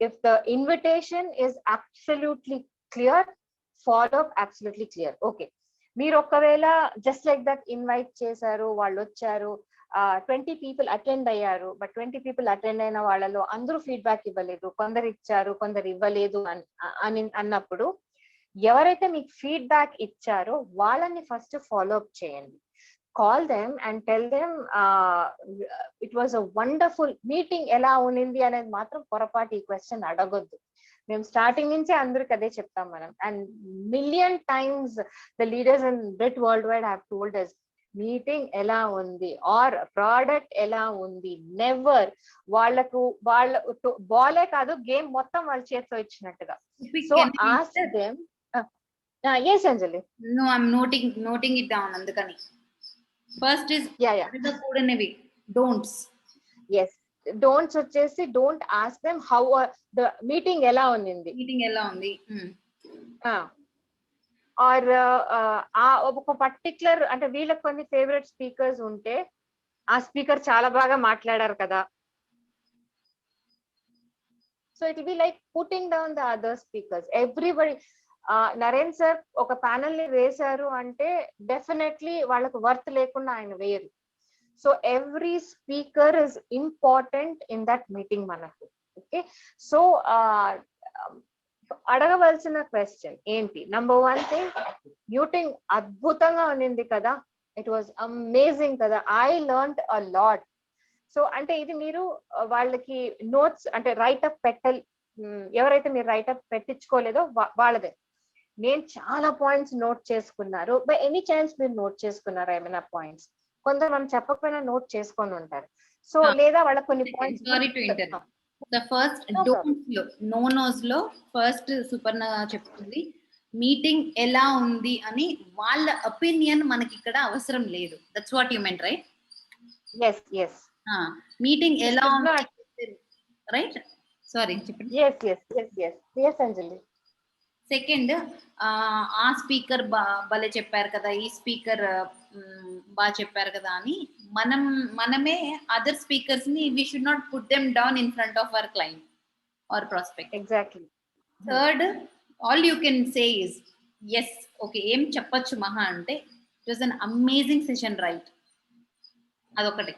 If the invitation is absolutely clear, follow-up absolutely clear. Okay, మీరు ఒకవేళ just like that invite చేశారు, వాళ్ళు వచ్చారు, 20 people అటెండ్ అయ్యారు, బట్ 20 people అటెండ్ అయిన వాళ్ళలో అందరూ ఫీడ్బ్యాక్ ఇవ్వలేదు, కొందరు ఇచ్చారు కొందరు ఇవ్వలేదు అని అన్నప్పుడు ఎవరైతే మీకు ఫీడ్బ్యాక్ ఇచ్చారో వాళ్ళని ఫస్ట్ ఫాలో అప్ చేయండి. Call them and tell them it was a wonderful meeting, ఎలా ఉన్నింది అనేది మాత్రం పొరపాటు ఈ క్వశ్చన్ అడగొద్దు. మేము స్టార్టింగ్ నుంచే అందరికి అదే చెప్తాం మనం. And million times the leaders in బ్రిట్ world wide have told us meeting ఎలా ఉంది ఆర్ ప్రోడక్ట్ ఎలా ఉంది. నెవర్ వాళ్ళకు వాళ్ళ బాలే కాదు గేమ్ మొత్తం వాళ్ళ చేతితో ఇచ్చినట్టుగా. So ask them. yes Anjali. No, I'm noting it down అందుకని. First is the కూడనివి don'ts. yes, don'ts వచ్చేసి don't ask them how the meeting ఎలా ఉంది, ఆర్ ఒక పర్టికులర్ అంటే వీళ్ళకి కొన్ని ఫేవరెట్ స్పీకర్స్ ఉంటే ఆ స్పీకర్ చాలా బాగా మాట్లాడారు కదా. So it will be like putting down the other speakers. Everybody Naren sir ఒక ప్యానల్ ని వేశారు అంటే డెఫినెట్లీ వాళ్ళకు వర్త్ లేకుండా ఆయన వేయరు. So every speaker is important in that meeting మనకు. ఓకే, సో అడగవలసిన క్వశ్చన్ ఏంటి? నంబర్ 1 థింగ్, మీటింగ్ అద్భుతంగా ఉన్నింది కదా, ఇట్ వాజ్ అమేజింగ్ కదా, I learned a lot. So అంటే ఇది మీరు వాళ్ళకి నోట్స్ అంటే రైటప్ పెట్టాలి. ఎవరైతే మీరు రైటప్ పెట్టించుకోలేదో వాళ్ళదే. నేను చాలా పాయింట్స్ నోట్ చేసుకున్నారు. బై ఎనీ ఛాన్స్ మీరు నోట్ చేసుకున్నారా ఏమైనా పాయింట్స్? కొందరు మనం చెప్పకపోయినా నోట్ చేసుకొని ఉంటారు. సో లేదా వాళ్ళకి కొన్ని పాయింట్స్. The first don'ts లో నోస్ లో ఫస్ట్ సుపర్ణ చెప్తుంది, మీటింగ్ ఎలా ఉంది అని వాళ్ళ ఒపీనియన్ మనకి ఇక్కడ అవసరం లేదు. That's what you meant, right? yes yes meeting ఎలా ఉంది, రైట్? సారీ చెప్పండి. yes అంజలి. సెకండ్, ఆ స్పీకర్ భలే చెప్పారు కదా, ఈ స్పీకర్ బాగా చెప్పారు కదా అని మనమే అదర్ స్పీకర్స్ ని we should not put them down in front of our client or prospect. Exactly. Third, all you can say is yes, okay, ఏం చెప్పొచ్చు మహా అంటే it was an amazing session, right? అదొకటే.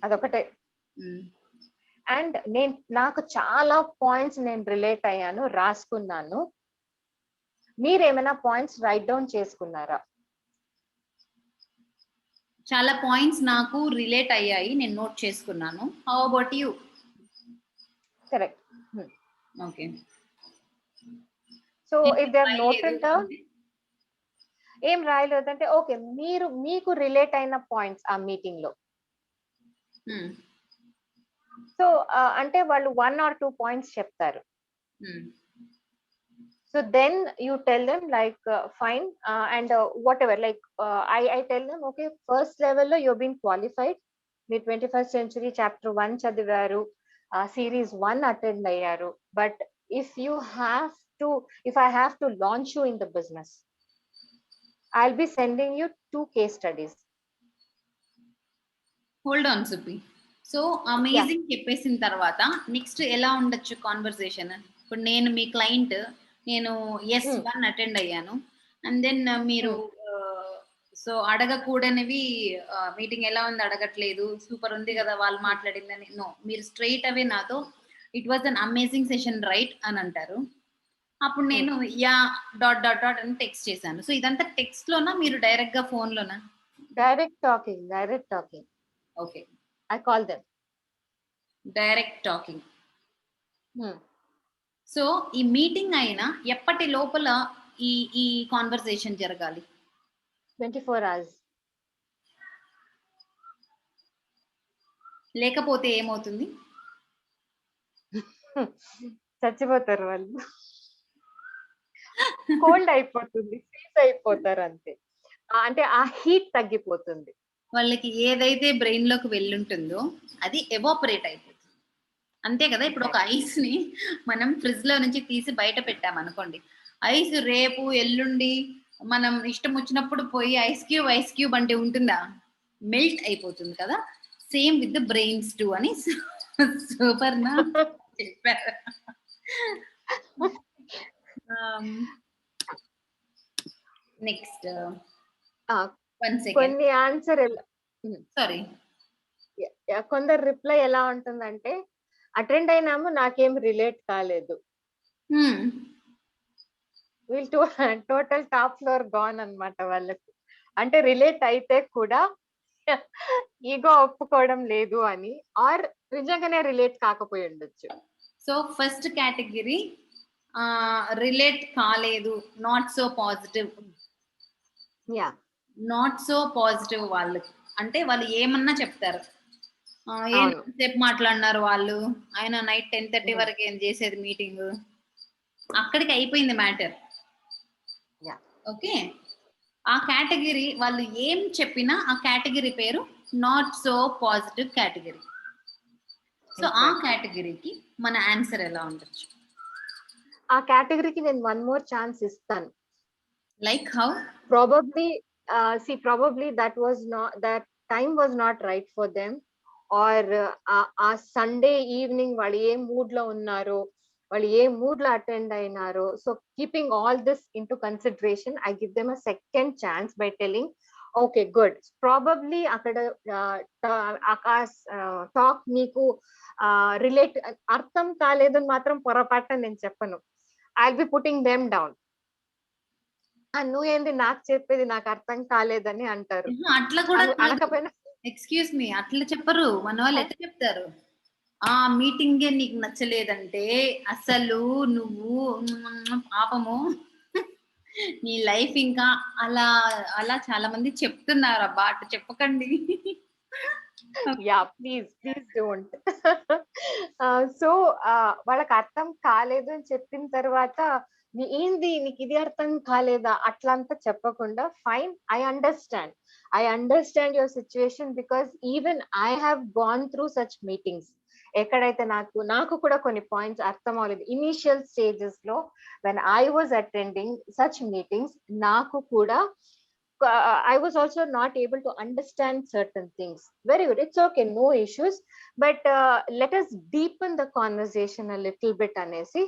అదొకటే. అండ్ నాకు చాలా points నేను రిలేట్ అయ్యాను, రాసుకున్నాను. మీరేమైనా పాయింట్స్ రైట్ డౌన్ చేసుకున్నారా? చాలా పాయింట్స్ నాకు రిలేట్ అయ్యాయి, నేను నోట్ చేసుకున్నాను. How about you? Correct. Okay, so if they are noted down, ఏం రాయలేదంటే ఓకే, మీకు రిలేట్ అయిన పాయింట్స్ ఆ మీటింగ్ లో. సో అంటే వాళ్ళు 1 or 2 పాయింట్స్ చెప్తారు. So then you tell them like fine and whatever like I tell them okay, first level lo you've been qualified, me 21st century chapter 1 చదివారు, series 1 attend అయ్యారు, but if you have to, if I have to launch you in the business, I'll be sending you 2 case studies. Hold on Supi. So amazing చెప్పేసిన తర్వాత next ఎలా ఉండొచ్చు conversation? ఇప్పుడు నేను మీ client, నేను ఎస్ 1 అటెండ్ అయ్యాను, అండ్ దెన్ మీరు సో అడగకూడనివి, మీటింగ్ ఎలా ఉంది అడగట్లేదు, సూపర్ ఉంది కదా వాళ్ళు మాట్లాడిందని, నో, మీరు స్ట్రైట్ అవే నాతో it was an amazing session right అని అంటారు. అప్పుడు నేను యా డాట్ డాట్ డాట్ అని టెక్స్ట్ చేశాను. సో ఇదంతా టెక్స్ట్ లోనా, మీరు డైరెక్ట్ గా ఫోన్ లోనా? Direct talking. Okay, I call them direct talking. So ఈ మీటింగ్ అయినా ఎప్పటి లోపల ఈ ఈ కాన్వర్సేషన్ జరగాలి? 24 hours. లేకపోతే ఏమవుతుంది? చచ్చిపోతారు వాళ్ళు, కోల్డ్ అయిపోతుంది, ఫ్రీజ్ అయిపోతారు అంతే. అంటే ఆ హీట్ తగ్గిపోతుంది, వాళ్ళకి ఏదైతే బ్రెయిన్ లోకి వెళ్ళుంటుందో అది ఎవాపరేట్ అయిపోతుంది, అంతే కదా. ఇప్పుడు ఒక ఐస్ ని మనం ఫ్రిడ్జ్ లో నుంచి తీసి బయట పెట్టాం అనుకోండి, ఐస్ రేపు ఎల్లుండి మనం ఇష్టం వచ్చినప్పుడు పోయి ఐస్ క్యూబ్ అంటే ఉంటుందా? మెల్ట్ అయిపోతుంది కదా. Same with the brains to అని సూపర్ నా చెప్పారు. నెక్స్ట్ కొన్ని ఆన్సర్ సారీ, కొందరు రిప్లై ఎలా ఉంటుందంటే అటెండ్ అయినాము నాకేం రిలేట్ కాలేదు, వీళ్ళు టోటల్ టాప్ ఫ్లోర్ గాన్ అన్నమాట వాళ్ళకి. అంటే రిలేట్ అయితే కూడా ఈగో ఒప్పుకోవడం లేదు అని, ఆర్ నిజంగానే రిలేట్ కాకపోయి ఉండొచ్చు. సో ఫస్ట్ కేటగిరీ రిలేట్ కాలేదు, not so positive. Yeah, not so positive వాళ్ళు అంటే వాళ్ళు ఏమన్నా చెప్తారు, సేపు మాట్లాడినారు వాళ్ళు, ఆయన నైట్ 10:30 వరకు ఏం చేసేది మీటింగ్, అక్కడికి అయిపోయింది మ్యాటర్. ఓకే, ఆ కేటగిరీ వాళ్ళు ఏం చెప్పినా ఆ కేటగిరీ పేరు not so positive category. So ఆ కేటగిరీకి మన ఆన్సర్ ఎలా ఉండొచ్చు? ఆ కేటగిరీకి నేను వన్ మోర్ ఛాన్స్ ఇస్తాను. Like how? Probably that was not, that time was not right for them, or ఆ సండే ఈవినింగ్ వాళ్ళు ఏ మూడ్ లో ఉన్నారో, వాళ్ళు ఏ మూడ్ లో అటెండ్ అయినారో. So keeping all this into consideration, I give them a second chance by telling okay good, probably అక్కడ టాక్ మీకు రిలేట్ అర్థం కాలేదని మాత్రం పొరపాటున నేను చెప్పను. I'll be putting them down. నువ్వేంది నాకు చెప్పేది నాకు అర్థం కాలేదని అంటారు. అట్లా కూడా అనకపోయినా ఎక్స్క్యూజ్ మీ అట్లా చెప్పరు మన వాళ్ళు. ఎట్లా చెప్తారు? ఆ మీటింగే నీకు నచ్చలేదంటే అసలు నువ్వు పాపము నీ లైఫ్ ఇంకా అలా అలా చాలా మంది చెప్తున్నారు. అబ్బా అట్లా చెప్పకండి. Yeah please don't. సో వాళ్ళకి అర్థం కాలేదు అని చెప్పిన తర్వాత ఏంది నీకు ఇది అర్థం కాలేదా అట్లంతా చెప్పకుండా, fine, I understand your situation because even I have gone through such meetings. ఎక్కడైతే నాకు కూడా కొన్ని పాయింట్స్ అర్థం అవ్వలేదు ఇనిషియల్ స్టేజెస్ లో, when I was attending such meetings, నాకు కూడా I was also not able to understand certain things. Very good, it's okay, no issues, but let us deepen the conversation a little bit anesi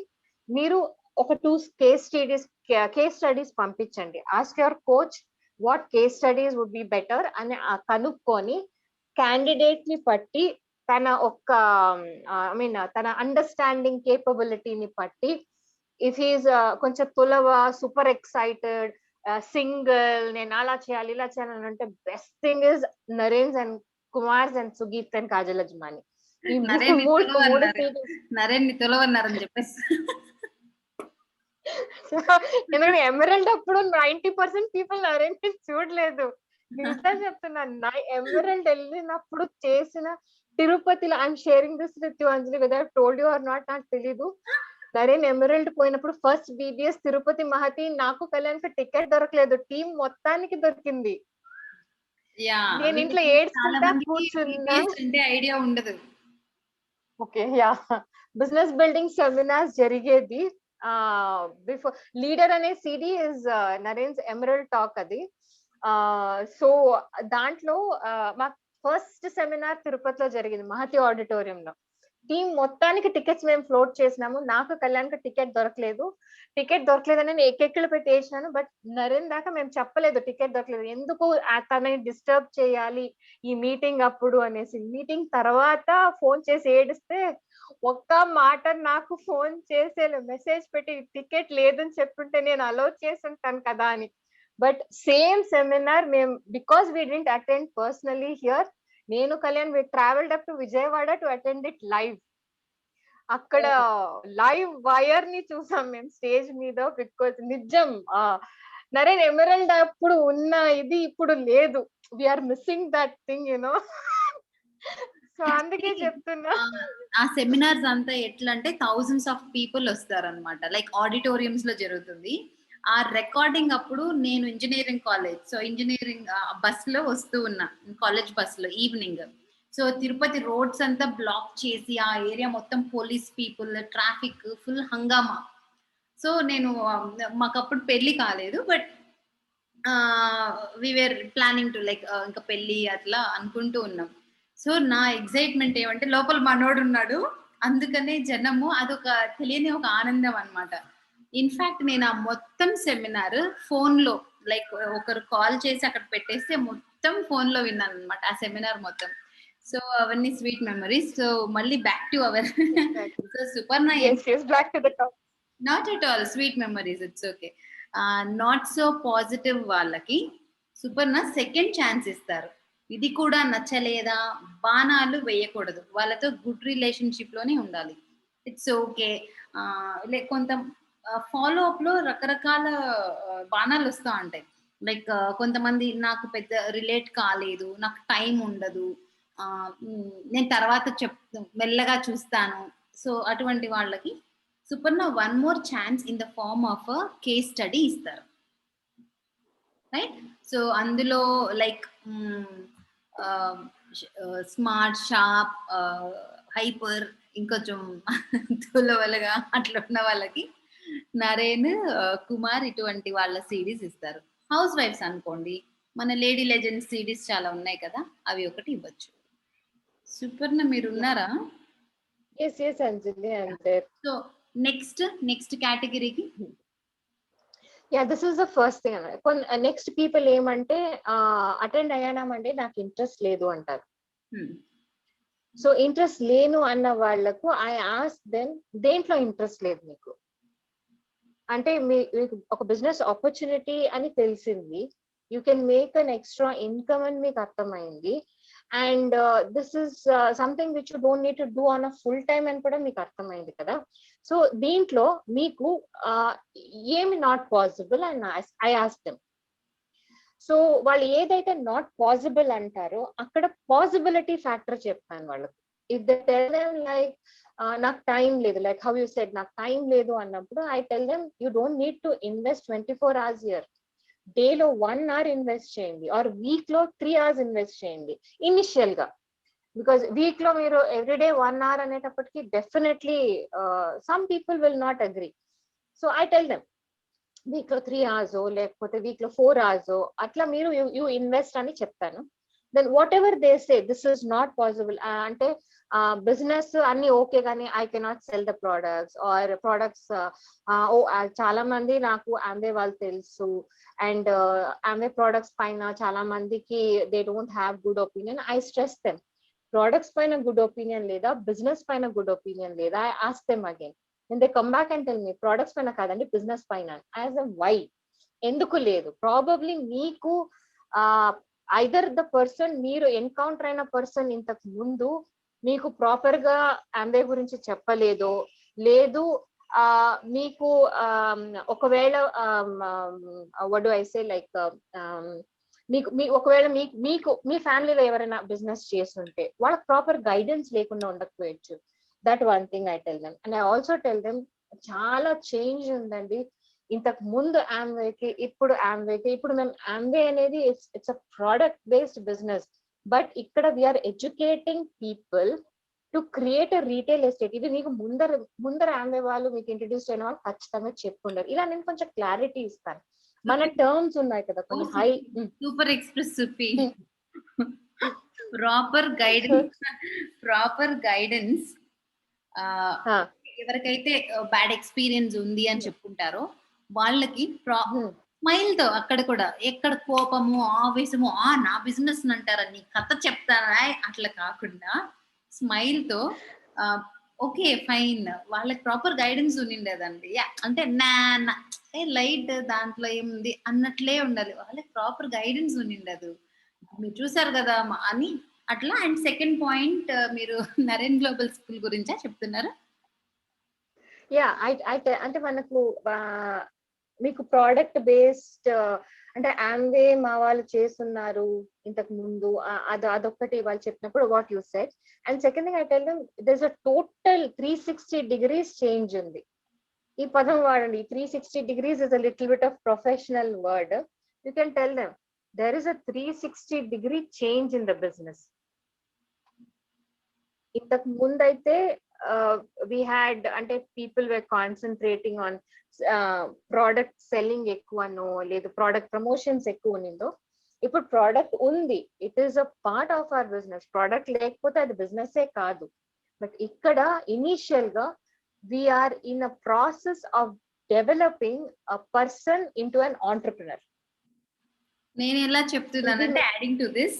మీరు ఒక 2 case studies పంపించండి. ask your coach what case studies would be better అని కనుక్కొని candidate ని పట్టి తన ఒక్క తన అండర్స్టాండింగ్ కేపబిలిటీని పట్టి, ఇఫ్ హీస్ కొంచెం తులవ సూపర్ ఎక్సైటెడ్ సింగిల్, నేను అలా చేయాలి ఇలా చేయాలి అంటే, best thing is Naren's and Kumar's and Sugeet and Kajal Ajmani. Naren తులవన్నారని చెప్పేసి, ఎందుకంటే ఎమరల్డ్ అప్పుడు 90% పీపుల్ నరేన్ చూడలేదు. నిజం చెప్తున్నాను, నా ఎమరల్డ్ వెళ్ళినప్పుడు చేసిన తిరుపతిలో, I'm sharing this with you Anjali, whether I told you or not నాకు తెలీదు. నరేన్ ఎమరల్డ్ పోయినప్పుడు ఫస్ట్ BBS తిరుపతి మహతి నాకు కళ్యాణ్కి టికెట్ దొరకలేదు, టీం మొత్తానికి దొరికింది. యా నేను ఇంట్లో చాలా ఏడ్చుకుంటా మందికి కూర్చున్నా. BBS అంటే ఐడియా ఉండదు. Okay, yeah, business building seminars జరిగేది. బిఫోర్ లీడర్ అనే సిడి ఇస్ నరేన్స్ ఎమరల్డ్ టాక్ అది. సో దాంట్లో మా ఫస్ట్ సెమినార్ తిరుపతిలో జరిగింది మహతి ఆడిటోరియంలో. టీం మొత్తానికి టికెట్స్ మేము ఫ్లోట్ చేసినాము. నాకు కళ్యాణ్కి టికెట్ దొరకలేదని నేను ఎక్కెక్కులు పెట్టి వేసినాను. బట్ నరేన్ దాకా మేము చెప్పలేదు టికెట్ దొరకలేదు, ఎందుకు తనని డిస్టర్బ్ చేయాలి ఈ మీటింగ్ అప్పుడు అనేసి. మీటింగ్ తర్వాత ఫోన్ చేసి ఏడిస్తే ఒక్క మాట నాకు ఫోన్ చేసే మెసేజ్ పెట్టి టికెట్ లేదని చెప్పుంటే నేను అలౌ చేసి ఉంటాను కదా అని. బట్ సేమ్ సెమినార్ మేము, because we didn't attend personally here, నేను Kalyan we travelled up to Vijayawada to attend it live. అక్కడ లైవ్ వైర్ ని చూసాం మేము స్టేజ్ మీద. బికాస్ నిజం నరేన్ ఎమరల్డ్ అప్పుడు ఉన్న ఇది ఇప్పుడు లేదు. We're missing that thing you know. So అందుకే చెప్తున్నా. ఆ సెమినార్స్ అంతా ఎట్లా అంటే థౌజండ్స్ ఆఫ్ పీపుల్ వస్తారనమాట, లైక్ ఆడిటోరియంస్ లో జరుగుతుంది. ఆ రికార్డింగ్ అప్పుడు నేను engineering college, so engineering bus లో వస్తూ ఉన్నా, కాలేజ్ బస్ లో ఈవినింగ్. సో తిరుపతి రోడ్స్ అంతా బ్లాక్ చేసి ఆ ఏరియా మొత్తం పోలీస్ పీపుల్, ట్రాఫిక్, ఫుల్ హంగామా. సో నేను మాకు అప్పుడు పెళ్లి కాలేదు, but we're planning to like ఇంకా పెళ్లి అట్లా అనుకుంటూ ఉన్నాం. సో నా ఎగ్జైట్మెంట్ ఏమంటే లోపల మనోడు ఉన్నాడు, అందుకనే జనము అదొక తెలియని ఒక ఆనందం అనమాట. ఇన్ఫాక్ట్ నేను ఆ మొత్తం సెమినార్ ఫోన్ లో, లైక్ ఒకరు కాల్ చేసి అక్కడ పెట్టేస్తే మొత్తం ఫోన్ లో విన్నాను అనమాట ఆ సెమినార్ మొత్తం. సో అవన్నీ స్వీట్ మెమరీస్. సో మళ్ళీ back to our so Suparna, not at all sweet memories, it's okay. Not so positive వాళ్ళకి సుపర్ణ సెకండ్ ఛాన్స్ ఇస్తారు. ఇది కూడా నచ్చలేదా, బాణాలు వేయకూడదు, వాళ్ళతో గుడ్ రిలేషన్షిప్ లోనే ఉండాలి. It's okay. లైక్ కొంత ఫాలో అప్ లో రకరకాల బాణాలు వస్తూ ఉంటాయి. లైక్ కొంతమంది నాకు పెద్ద రిలేట్ కాలేదు, నాకు టైం ఉండదు, నేను తర్వాత మెల్లగా చూస్తాను. సో అటువంటి వాళ్ళకి Suparna one more chance in the form of case study ఇస్తారు, రైట్? సో అందులో లైక్ స్మార్ట్, షార్ప్, హైపర్, ఇంకొంచెం తులవలుగా అట్లా ఉన్న వాళ్ళకి నరేన్, కుమార్ ఇటువంటి వాళ్ళ సిరీస్ ఇస్తారు. హౌస్ వైఫ్స్ అనుకోండి, మన లేడీ లెజెండ్స్ సిరీస్ చాలా ఉన్నాయి కదా, అవి ఒకటి ఇవ్వచ్చు. సుపర్ణ మీరు ఉన్నారా? yes అంజలి, అంతే. సో నెక్స్ట్ కేటగిరీకి, yeah, this is the first thing అన్నమాట. నెక్స్ట్ పీపుల్ ఏమంటే అటెండ్ అయ్యానామంటే నాకు ఇంట్రెస్ట్ లేదు అంటారు. సో ఇంట్రెస్ట్ లేను అన్న వాళ్ళకు ఐ ఆస్క్ దెమ్, దేంట్లో ఇంట్రెస్ట్ లేదు మీకు అంటే? మీకు ఒక బిజినెస్ ఆపర్చునిటీ అని తెలిసింది, you can make an extra income అని మీకు అర్థమైంది, and this is something which you don't need to do on a full time అని కూడా మీకు అర్థమైంది కదా. సో దీంట్లో మీకు ఏమి నాట్ పాసిబుల్ అని ఐ ఆస్క్ దెమ్. సో వాళ్ళు ఏదైతే నాట్ పాసిబుల్ అంటారో అక్కడ పాసిబిలిటీ ఫ్యాక్టర్ చెప్తాను వాళ్ళకి. If they tell them like నాకు టైం లేదు, లైక్ హౌ యూ సెడ్ నాకు టైం లేదు అన్నప్పుడు I tell them you don't need to invest 24 hours year. డేలో 1 hour ఇన్వెస్ట్ చేయండి, ఆర్ వీక్ లో 3 hours ఇన్వెస్ట్ చేయండి ఇనిషియల్ గా. బికాస్ వీక్ లో మీరు ఎవ్రీడే 1 hour అనేటప్పటికి definitely some people will not agree. So I tell them week లో 3 hours లేకపోతే వీక్ లో 4 hours అట్లా మీరు యూ ఇన్వెస్ట్ అని చెప్తాను. Then whatever they say this is not possible అంటే బిజినెస్ అన్ని ఓకే కానీ I cannot sell the products, or products చాలా మంది నాకు ఆమె వాళ్ళు తెలుసు, అండ్ ఆమె ప్రోడక్ట్స్ పైన చాలా మందికి they don't have good opinion. I stress them, products పైన గుడ్ ఒపీనియన్ లేదా, బిజినెస్ పైన గుడ్ ఒపీనియన్ లేదా, I ask them again. And they come back and tell me products పైన కాదండి బిజినెస్ పైన. యాజ్ అ వై, ఎందుకు లేదు? ప్రాబబ్లీ మీకు ఐదర్ ద పర్సన్, మీరు ఎన్కౌంటర్ అయిన పర్సన్ ఇంతకు ముందు మీకు ప్రాపర్ గా అంబే గురించి చెప్పలేదో, లేదు మీకు ఒకవేళ what do I say like ఒకవేళ మీకు మీ ఫ్యామిలీలో ఎవరైనా బిజినెస్ చేస్తుంటే వాళ్ళకి ప్రాపర్ గైడెన్స్ లేకుండా ఉండకపోవచ్చు. That one thing I tell them. And I also tell them, చాలా చేంజ్ ఉందండి. ఇంతకు ముందు ఆమ్వేకి ఇప్పుడు ఆమ్వేకి, ఇప్పుడు మేము ఆమ్వే అనేది it's a product based business, but ఇక్కడ we are educating people to create a retail estate. ఇది మీకు ముందర ఆమ్వే వాళ్ళు మీకు ఇంట్రడ్యూస్ చేయడం వాళ్ళు ఖచ్చితంగా చెప్పుండరు. ఇలా నేను కొంచెం క్లారిటీ ఇస్తాను. మన టర్మ్స్ ఉన్నాయి కదా కొన్ని high. Super express Supi. Proper guidance ఎవరికైతే బ్యాడ్ ఎక్స్పీరియన్స్ ఉంది అని చెప్పుకుంటారో వాళ్ళకి స్మైల్ తో, అక్కడ కూడా ఎక్కడ కోపము ఆవేశము నా బిజినెస్ అంటారని కథ చెప్తారా అట్లా కాకుండా స్మైల్ తో ఓకే ఫైన్, వాళ్ళకి ప్రాపర్ గైడెన్స్ ఉండిండేదండి. అంటే లైట్ దాంట్లో ఏముంది అన్నట్లే ఉండాలి, వాళ్ళకి ప్రాపర్ గైడెన్స్ ఉండిండదు. మీరు చూసారు కదా అని అట్లా. అండ్ సెకండ్ పాయింట్ మీరు నరేన్ గ్లోబల్ స్కూల్ గురించా చెప్తున్నారు? యా అయితే అంటే మనకు మీకు ప్రోడక్ట్ బేస్డ్ అంటే ఆమ్వే మా వాళ్ళు చేస్తున్నారు ఇంతకు ముందు, అదొక్కటి వాళ్ళు చెప్పినప్పుడు what you said. And second thing I tell them there is a total 360 degrees change ఉంది. ఈ పదం వాడండి, 360 degrees is a little bit of professional word. You can tell them there is a 360-degree change in the business. ఇంతకు ముందైతే we had అంటే people were concentrating on product selling ఎక్కువనో లేదు product promotions ఎక్కువ ఉన్నిందో. ఇప్పుడు ప్రోడక్ట్ ఉంది, it is a part of our business. Product లేకపోతే అది business కాదు. బట్ ఇక్కడ ఇనిషియల్ గా we're in a process of developing a person into an entrepreneur. నేను ఎలా చెప్తున్నానంటే యాడింగ్ టు దిస్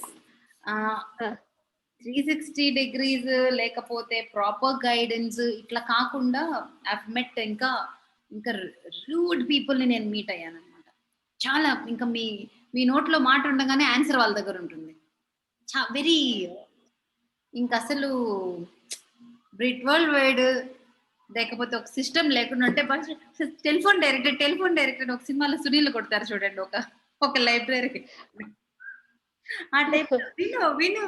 360 degrees లేకపోతే ప్రాపర్ గైడెన్స్ ఇట్లా కాకుండా ఐవ్ మెట్ ఇంకా రూడ్ పీపుల్ ని నేను మీట్ అయ్యాను అనమాట. చాలా ఇంకా మీ నోట్లో మాట ఉండగానే ఆన్సర్ వాళ్ళ దగ్గర ఉంటుంది. వెరీ ఇంకా అసలు బ్రిట్ వరల్డ్ వైడ్ లేకపోతే ఒక సిస్టమ్ లేకుండా ఉంటే టెలిఫోన్ డైరెక్టర్ ఒక సినిమాలో సునీల్ కొడతారు చూడండి, ఒక లైబ్రరీ ఆ టైప్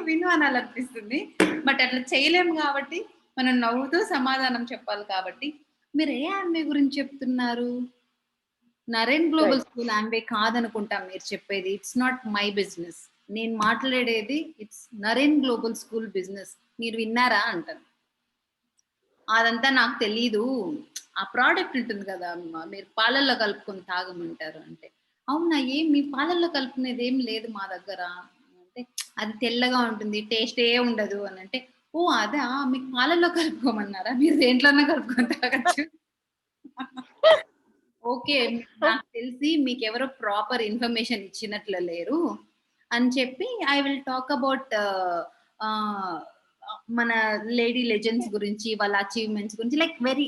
విను అనాలనిపిస్తుంది. బట్ అట్లా చేయలేము కాబట్టి మనం నవ్వుతూ సమాధానం చెప్పాలి. కాబట్టి మీరు ఏ ఆంబే గురించి చెప్తున్నారు? నరేన్ గ్లోబల్ స్కూల్ ఆంబే కాదనుకుంటా మీరు చెప్పేది. It's not my business. నేను మాట్లాడేది it's Naren global school business. మీరు విన్నారా అంటారు. అదంతా నాకు తెలీదు. ఆ ప్రోడక్ట్ ఉంటుంది కదా, మీరు పాలల్లో కలుపుకొని తాగమంటారు అంటే, అవునా మీ పాలల్లో కలుపుకునేది ఏం లేదు మా దగ్గర అంటే, అది తెల్లగా ఉంటుంది టేస్టే ఉండదు అని అంటే, ఓ అదా మీకు పాలల్లో కలుపుకోమన్నారా, మీరు దేంట్లోనే కలుపుకొని తాగచ్చు. ఓకే, నాకు తెలిసి మీకు ఎవరో ప్రాపర్ ఇన్ఫర్మేషన్ ఇచ్చినట్లు లేరు అని చెప్పి ఐ విల్ టాక్ అబౌట్ మన లేడీ లెజెండ్స్ గురించి, వాళ్ళ అచీవ్మెంట్స్ గురించి, లైక్ వెరీ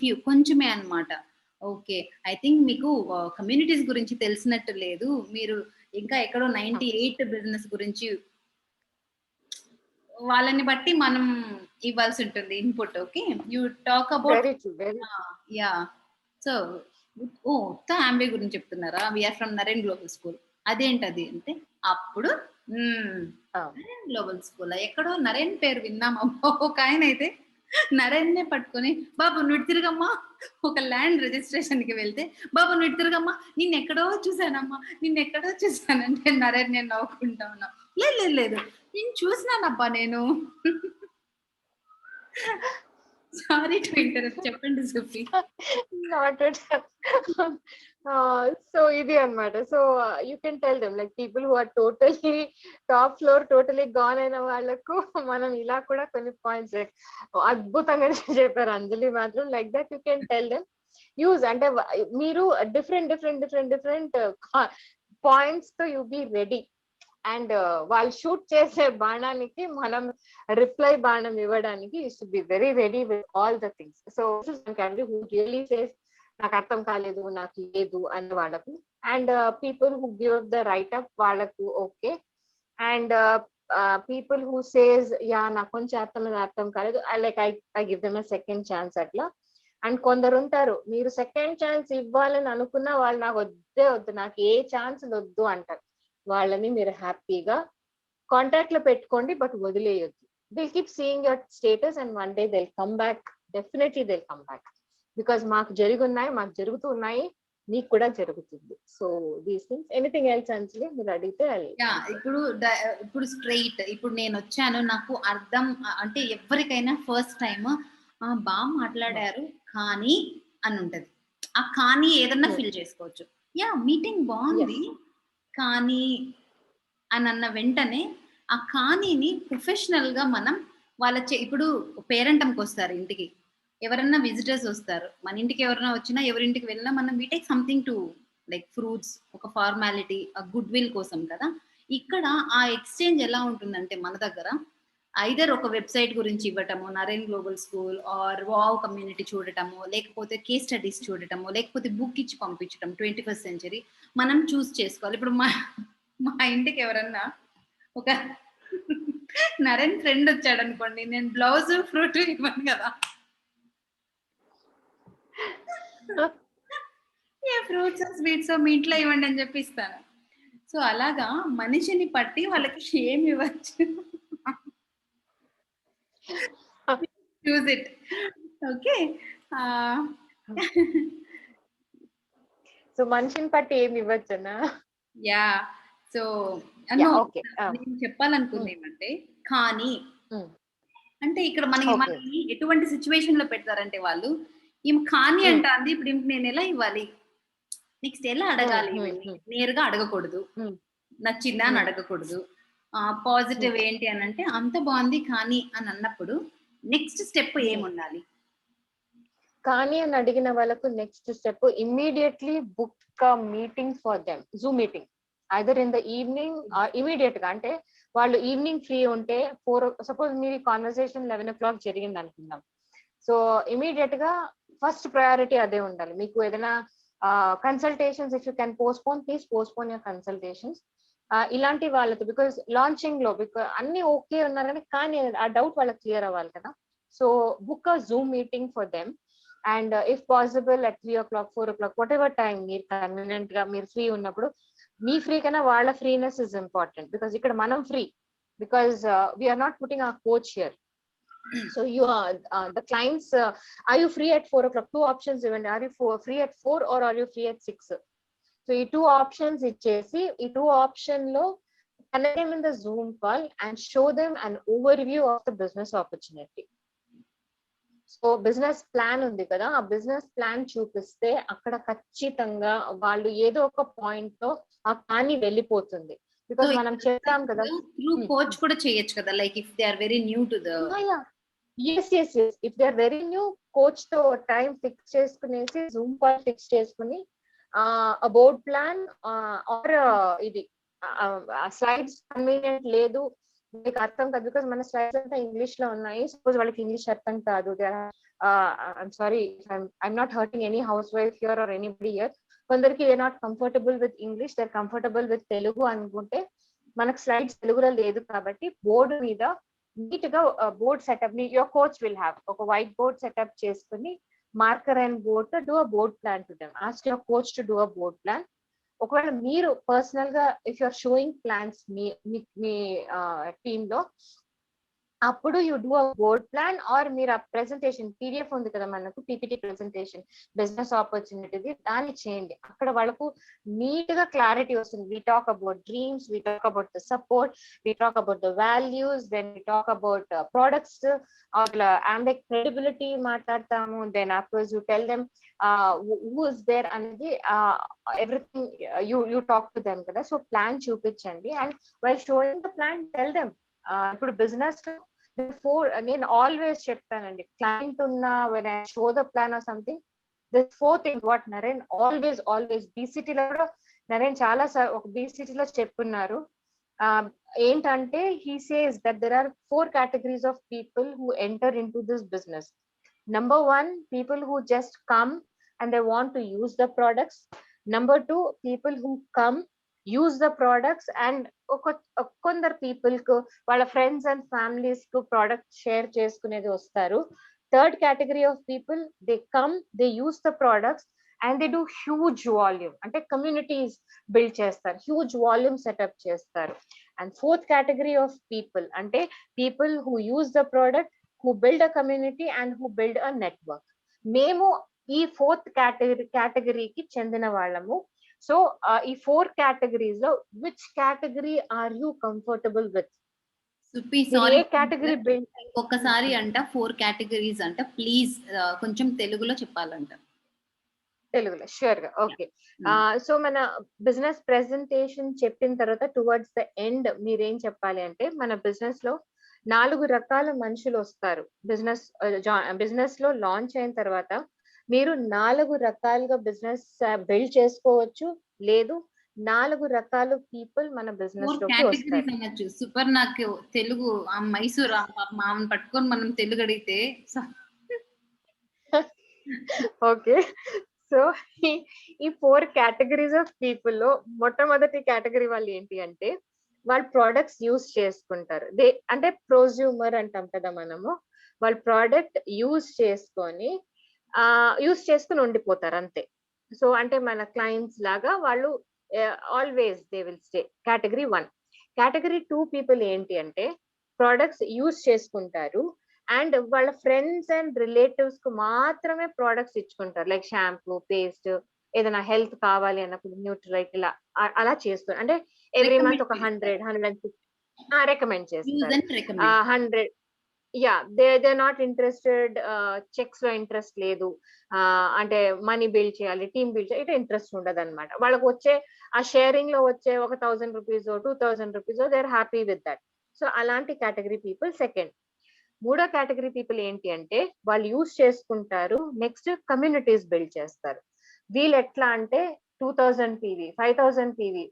ఫ్యూ కొంచెమే అన్నమాట. ఓకే, ఐ థింక్ మీకు కమ్యూనిటీస్ గురించి తెలిసినట్టు లేదు. మీరు ఇంకా ఎక్కడో 98 బిజినెస్ గురించి, వాళ్ళని బట్టి మనం ఇవ్వాల్సి ఉంటుంది input. Okay, you talk about yeah. So Amway గురించి చెప్తున్నారా? We're from Naren global school. అదేంటది అంటే, అప్పుడు నరేన్ గ్లోబల్ స్కూల్ ఎక్కడో నరేన్ పేరు విన్నామా. ఒక ఆయన అయితే నరేన్ నే పట్టుకొని, బాబు నువ్వు తిరగమ్మా, ఒక ల్యాండ్ రిజిస్ట్రేషన్ కి వెళ్తే, బాబు నువ్వు తిరగమ్మా, నిన్నెక్కడో చూసానంటే నరేన్ నేను నవ్వుకుంటా ఉన్నా, లేదు నేను చూసినానబ్బా నేను. సారీ టు ఇంటరప్ట్, చెప్పండి సుఫీ. సో ఇది అన్నమాట. So you can tell them like people who are totally top floor totally gone అయిన వాళ్ళకు మనం ఇలా కూడా కొన్ని పాయింట్స్ అద్భుతంగా చెప్పారు అంజలి మాత్రం. Like that you can tell them use. అంటే మీరు డిఫరెంట్ పాయింట్స్ తో యూ బీ రెడీ. అండ్ వాళ్ళు షూట్ చేసే బాణానికి మనం రిప్లై బాణం ఇవ్వడానికి you should be very ready with all the things. So who really says నాకు అర్థం కాలేదు, నాకు లేదు అనే వాళ్ళకు, and people who give the write up వాళ్ళకు okay. And people who says yeah నాకు కొంచెం అర్థం కాలేదు, like I give them a second chance అట్లా. అండ్ కొందరు ఉంటారు, మీరు సెకండ్ ఛాన్స్ ఇవ్వాలని అనుకున్న వాళ్ళు నాకు వద్దు, నాకు ఏ ఛాన్స్ వద్దు అంటారు. వాళ్ళని మీరు హ్యాపీగా కాంటాక్ట్ లో పెట్టుకోండి, బట్ వదిలేయొద్దు. They'll keep seeing your status and one day they'll come back, definitely they'll come back. Because మాకు జరుగుతున్నాయి, నీకు కూడా జరుగుతుంది. So these things. Anything else Anjali మీరు అడిగితే ఇప్పుడు స్ట్రైట్ ఇప్పుడు నేను వచ్చాను, నాకు అర్థం అంటే ఎవరికైనా ఫస్ట్ టైం బాగా మాట్లాడారు కానీ అని ఉంటది. ఆ కానీ ఏదన్నా ఫిల్ చేసుకోవచ్చు. మీటింగ్ బాగుంది కానీ అని అన్న వెంటనే ఆ కానీని ప్రొఫెషనల్ గా మనం ఇప్పుడు పేరెంటంకి వస్తారు ఇంటికి, ఎవరన్నా విజిటర్స్ వస్తారు మన ఇంటికి, ఎవరైనా వచ్చినా ఎవరింటికి వెళ్ళినా మనం we take something to like fruits, ఒక ఫార్మాలిటీ, ఆ గుడ్ విల్ కోసం కదా. ఇక్కడ ఆ ఎక్స్చేంజ్ ఎలా ఉంటుందంటే మన దగ్గర ఐదర్ ఒక వెబ్సైట్ గురించి ఇవ్వటము, Naren global school or wow community చూడటము, లేకపోతే కేస్ స్టడీస్ చూడటము, లేకపోతే బుక్ ఇచ్చి పంపించటం 21st సెంచరీ మనం చూస్ చేసుకోవాలి. ఇప్పుడు మా ఇంటికి ఎవరన్నా ఒక నరేన్ ఫ్రెండ్ వచ్చాడు అనుకోండి, నేను బ్లౌజ్ ఫ్రూట్ ఇవ్వను కదా, ఫ్రూట్స్ స్వీట్స్ మీ ఇంట్లో ఇవ్వండి అని చెప్పి ఇస్తాను. సో అలాగా మనిషిని పట్టి వాళ్ళకి ఏమి ఇవ్వచ్చు, చూస్ ఇట్. ఓకే, సో మనిషిని పట్టి ఏమి ఇవ్వచ్చనా? యా. సో నేను చెప్పాలనుకుంది ఏమంటే కానీ అంటే ఇక్కడ మనకి ఎటువంటి సిచ్యువేషన్ లో పెడతారంటే వాళ్ళు ఈమె కానీ అంటాంది, ఇప్పుడు నేను ఎలా ఇవ్వాలి, నెక్స్ట్ ఎలా అడగాలి, నేరుగా అడగకూడదు, నచ్చిందా అని అడగకూడదు. పాజిటివ్ ఏంటి అని అంటే అంత బాగుంది కానీ అని అన్నప్పుడు నెక్స్ట్ స్టెప్ ఏముండాలి? కానీ అని అడిగిన వాళ్ళకు next step immediately book meeting for them, Zoom meeting, either in the evening immediate గా. అంటే వాళ్ళు ఈవినింగ్ ఫ్రీ ఉంటే 4, సపోజ్ మీ కాన్వర్సేషన్ 11 o'clock జరిగింది అనుకుందాం. సో ఇమీడియట్ గా ఫస్ట్ ప్రయారిటీ అదే ఉండాలి. మీకు ఏదైనా consultations, if you can postpone, please postpone your consultations. ఇలాంటి వాళ్ళతో, బికాస్ లాంచింగ్ లో అన్ని ఓకే ఉన్నారు కానీ ఆ డౌట్ వాళ్ళకి క్లియర్ అవ్వాలి కదా. So book a Zoom meeting for them, and if possible at 3 o'clock 4 o'clock what ever time మీరు కన్వీనియంట్ గా మీరు ఫ్రీ ఉన్నప్పుడు. మీ ఫ్రీ కన్నా వాళ్ళ ఫ్రీనెస్ ఇస్ ఇంపార్టెంట్, బికాస్ ఇక్కడ మనం free, because we are not putting a coach here. So you are the clients, are you free at 4 o'clock? Two options even, are you free at 4 or are you free at 6? So ఈ 2 options ఇచ్చేసి ఈ 2 option లో connect them in the Zoom call and show them an overview of the business opportunity. So business plan ఉంది కదా, ఆ business plan చూపిస్తే అక్కడ ఖచ్చితంగా వాళ్ళు ఏదో ఒక పాయింట్ లో ఆ కానీ వెళ్ళిపోతుంది. బికాస్ మనం చెప్తాం కదా త్రూ కోచ్ కూడా చేయొచ్చు కదా, like if they are very new to the yes if they are very new, coach తో టైం ఫిక్స్ చేసుకునేసి జూమ్ కాల్ ఫిక్స్ చేసుకుని ఆ బోర్డ్ ప్లాన్ ఆర్ ఇది స్లైడ్స్ కన్వీనియంట్ లేదు, మీకు అర్థం కాదు, బికాస్ మన స్లైడ్స్ అంతా ఇంగ్లీష్ లో ఉన్నాయి. సపోజ్ వాళ్ళకి ఇంగ్లీష్ అర్థం కాదు, I'm sorry, I'm not hurting any housewife here or anybody here. కొందరికి they not comfortable with English, they are comfortable with Telugu అనుకుంటే మనకు స్లైడ్స్ తెలుగులో లేదు కాబట్టి బోర్డు మీద నీట్ గా బోర్డ్ సెటప్ ని యువర్ కోచ్ విల్ హ్యావ్ ఒక వైట్ బోర్డ్ సెటప్ చేసుకుని మార్కర్ అండ్ బోర్డ్ తో do a board plan to them, ask your coach to do a board plan. ఒకవేళ మీరు పర్సనల్ గా ఇఫ్ యూఆర్ షోయింగ్ ప్లాన్స్ మీ team లో, అప్పుడు you do a board plan or మీరు ఆ ప్రెజెంటేషన్ పీడిఎఫ్ ఉంది కదా మనకు పీపీటీ ప్రెజెంటేషన్ బిజినెస్ ఆపర్చునిటీది, దాన్ని చేయండి. అక్కడ వాళ్ళకు నీట్ గా క్లారిటీ వస్తుంది. We talk about dreams, we talk about the support, we talk about the values, then we talk about products, అట్లా అండ్ క్రెడిబిలిటీ మాట్లాడతాము. Then afters you tell them who is there అనేది everything you talk to them కదా. So plan చూపించండి and while showing the plan tell them. ఇప్పుడు business before నేను always చెప్తానండి, client ఉన్న when I show the plan or something, the 4 things what Naren always బీసీటీలో కూడా నరేన్ చాలా ఒక బీసీటీలో చెప్పున్నారు. ఏంటంటే he says that there are 4 categories of people who enter into this business. Number 1, people who just come and they want to use the products. Number 2, people who come, use the products and కొందరు people కు వాళ్ళ friends and families కు product share చేసుకునేది వస్తారు. Third category of people, they come, they use the products and they do huge volume, అంటే communities build చేస్తారు, huge volume setup చేస్తారు. And fourth category of people అంటే people who use the product, who build a community and who build a network. మేము ఈ 4th కేటగిరీకి చెందిన వాళ్ళము. So ఈ 4 కేటగిరీస్ లో which category are you comfortable with? Supi మీరు సారీ ఏ కేటగిరీ బిల్డ్? ఒక్కసారి అంట 4 కేటగిరీస్ అంట, ప్లీజ్ కొంచెం తెలుగులో చెప్పాలంట. తెలుగులో షూర్ గా. ఓకే. సో మన బిజినెస్ ప్రెజెంటేషన్ చెప్పిన తర్వాత టువర్డ్స్ ద ఎండ్ మీరేం చెప్పాలి అంటే, మన బిజినెస్ లో 4 రకాల మనుషులు వస్తారు. బిజినెస్ లో లాంచ్ అయిన తర్వాత మీరు 4 రకాలుగా బిజినెస్ బిల్డ్ చేసుకోవచ్చు, లేదు 4 రకాల పీపుల్ మన బిజినెస్ 4 లోకి కేటగిరీస్ వస్తారు. అనొచ్చు. సూపర్. నాకు తెలుగు మైసూర్ మామని పట్టుకొని మనం తెలుగు అడిగితే ఓకే. సో ఈ 4 కేటగిరీస్ ఆఫ్ పీపుల్ లో మొట్టమొదటి కేటగిరీ వాళ్ళు ఏంటి అంటే, వాళ్ళు ప్రొడక్ట్స్ యూజ్ చేసుకుంటారు. అంటే ప్రొజ్యూమర్ అంటాం కదా మనము. వాళ్ళ ప్రోడక్ట్ యూజ్ చేసుకొని ఉండిపోతారు అంతే. సో అంటే మన క్లయింట్స్ లాగా వాళ్ళు always they will stay. Category 1. Category 2 people ఏంటి అంటే, ప్రొడక్ట్స్ యూజ్ చేసుకుంటారు అండ్ వాళ్ళ ఫ్రెండ్స్ అండ్ రిలేటివ్స్ కు మాత్రమే ప్రొడక్ట్స్ ఇచ్చుకుంటారు. లైక్ షాంపూ, పేస్ట్, ఏదైనా హెల్త్ కావాలి అన్నప్పుడు న్యూట్రిలైట్ ఇలా అలా చేస్తారు. అంటే ఎవ్రీ మంత్ ఒక 100-150 రికమెండ్ చేస్తారు. 100 దే నాట్ ఇంట్రెస్టెడ్, చెక్స్ లో ఇంట్రెస్ట్ లేదు, అంటే మనీ బిల్డ్ చేయాలి, టీమ్ బిల్డ్ చేయాలి, ఇట్లా ఇంట్రెస్ట్ ఉండదు అనమాట. వాళ్ళకి వచ్చే ఆ షేరింగ్ లో వచ్చే ఒక 1000 rupees 2000 rupees they are happy with that. So అలాంటి కేటగిరీ పీపుల్ సెకండ్. 3వ కేటగిరీ పీపుల్ ఏంటి అంటే, వాళ్ళు యూజ్ చేసుకుంటారు, నెక్స్ట్ కమ్యూనిటీస్ బిల్డ్ చేస్తారు. వీళ్ళు ఎట్లా అంటే 2000 పీవీ, 5000 పీవీ,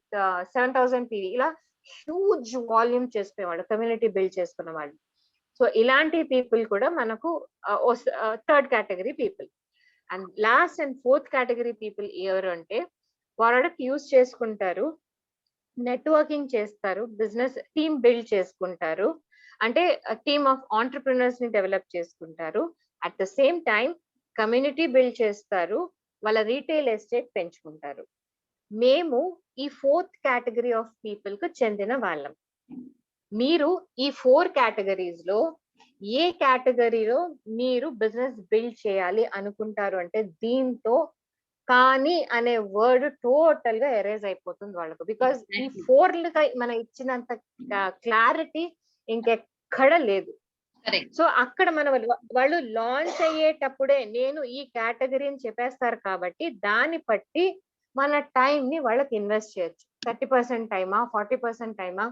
7000 పీవీ ఇలా హ్యూజ్ వాల్యూమ్ చేసుకునేవాళ్ళు, కమ్యూనిటీ బిల్డ్ చేసుకున్న వాళ్ళు. సో ఇలాంటి పీపుల్ కూడా మనకు 3rd category people. And last and 4th category people ఎవరు అంటే, ప్రోడక్ట్ యూజ్ చేసుకుంటారు, నెట్వర్కింగ్ చేస్తారు, బిజినెస్ టీమ్ బిల్డ్ చేసుకుంటారు, అంటే టీమ్ ఆఫ్ ఆంటర్‌ప్రెన్యూర్స్ ని డెవలప్ చేసుకుంటారు. At the same time community build చేస్తారు, వాళ్ళ రీటైల్ ఎస్టేట్ పెంచుకుంటారు. మేము ఈ 4th కేటగిరీ ఆఫ్ పీపుల్ కు చెందిన వాళ్ళం. మీరు ఈ 4 కేటగిరీస్ లో ఏ కేటగిరీలో మీరు బిజినెస్ బిల్డ్ చేయాలి అనుకుంటారు అంటే, దీంతో కానీ అనే వర్డ్ టోటల్ గా ఎరేజ్ అయిపోతుంది వాళ్ళకు. బికాస్ ఈ 4 మనం ఇచ్చినంత క్లారిటీ ఇంకెక్కడ లేదు. సో అక్కడ వాళ్ళు లాంచ్ అయ్యేటప్పుడే నేను ఈ కేటగిరీ అని చెప్పేస్తారు కాబట్టి, దాన్ని బట్టి మన టైం ని వాళ్ళకి ఇన్వెస్ట్ చేయొచ్చు. 30% టైమా, 40% టైమా,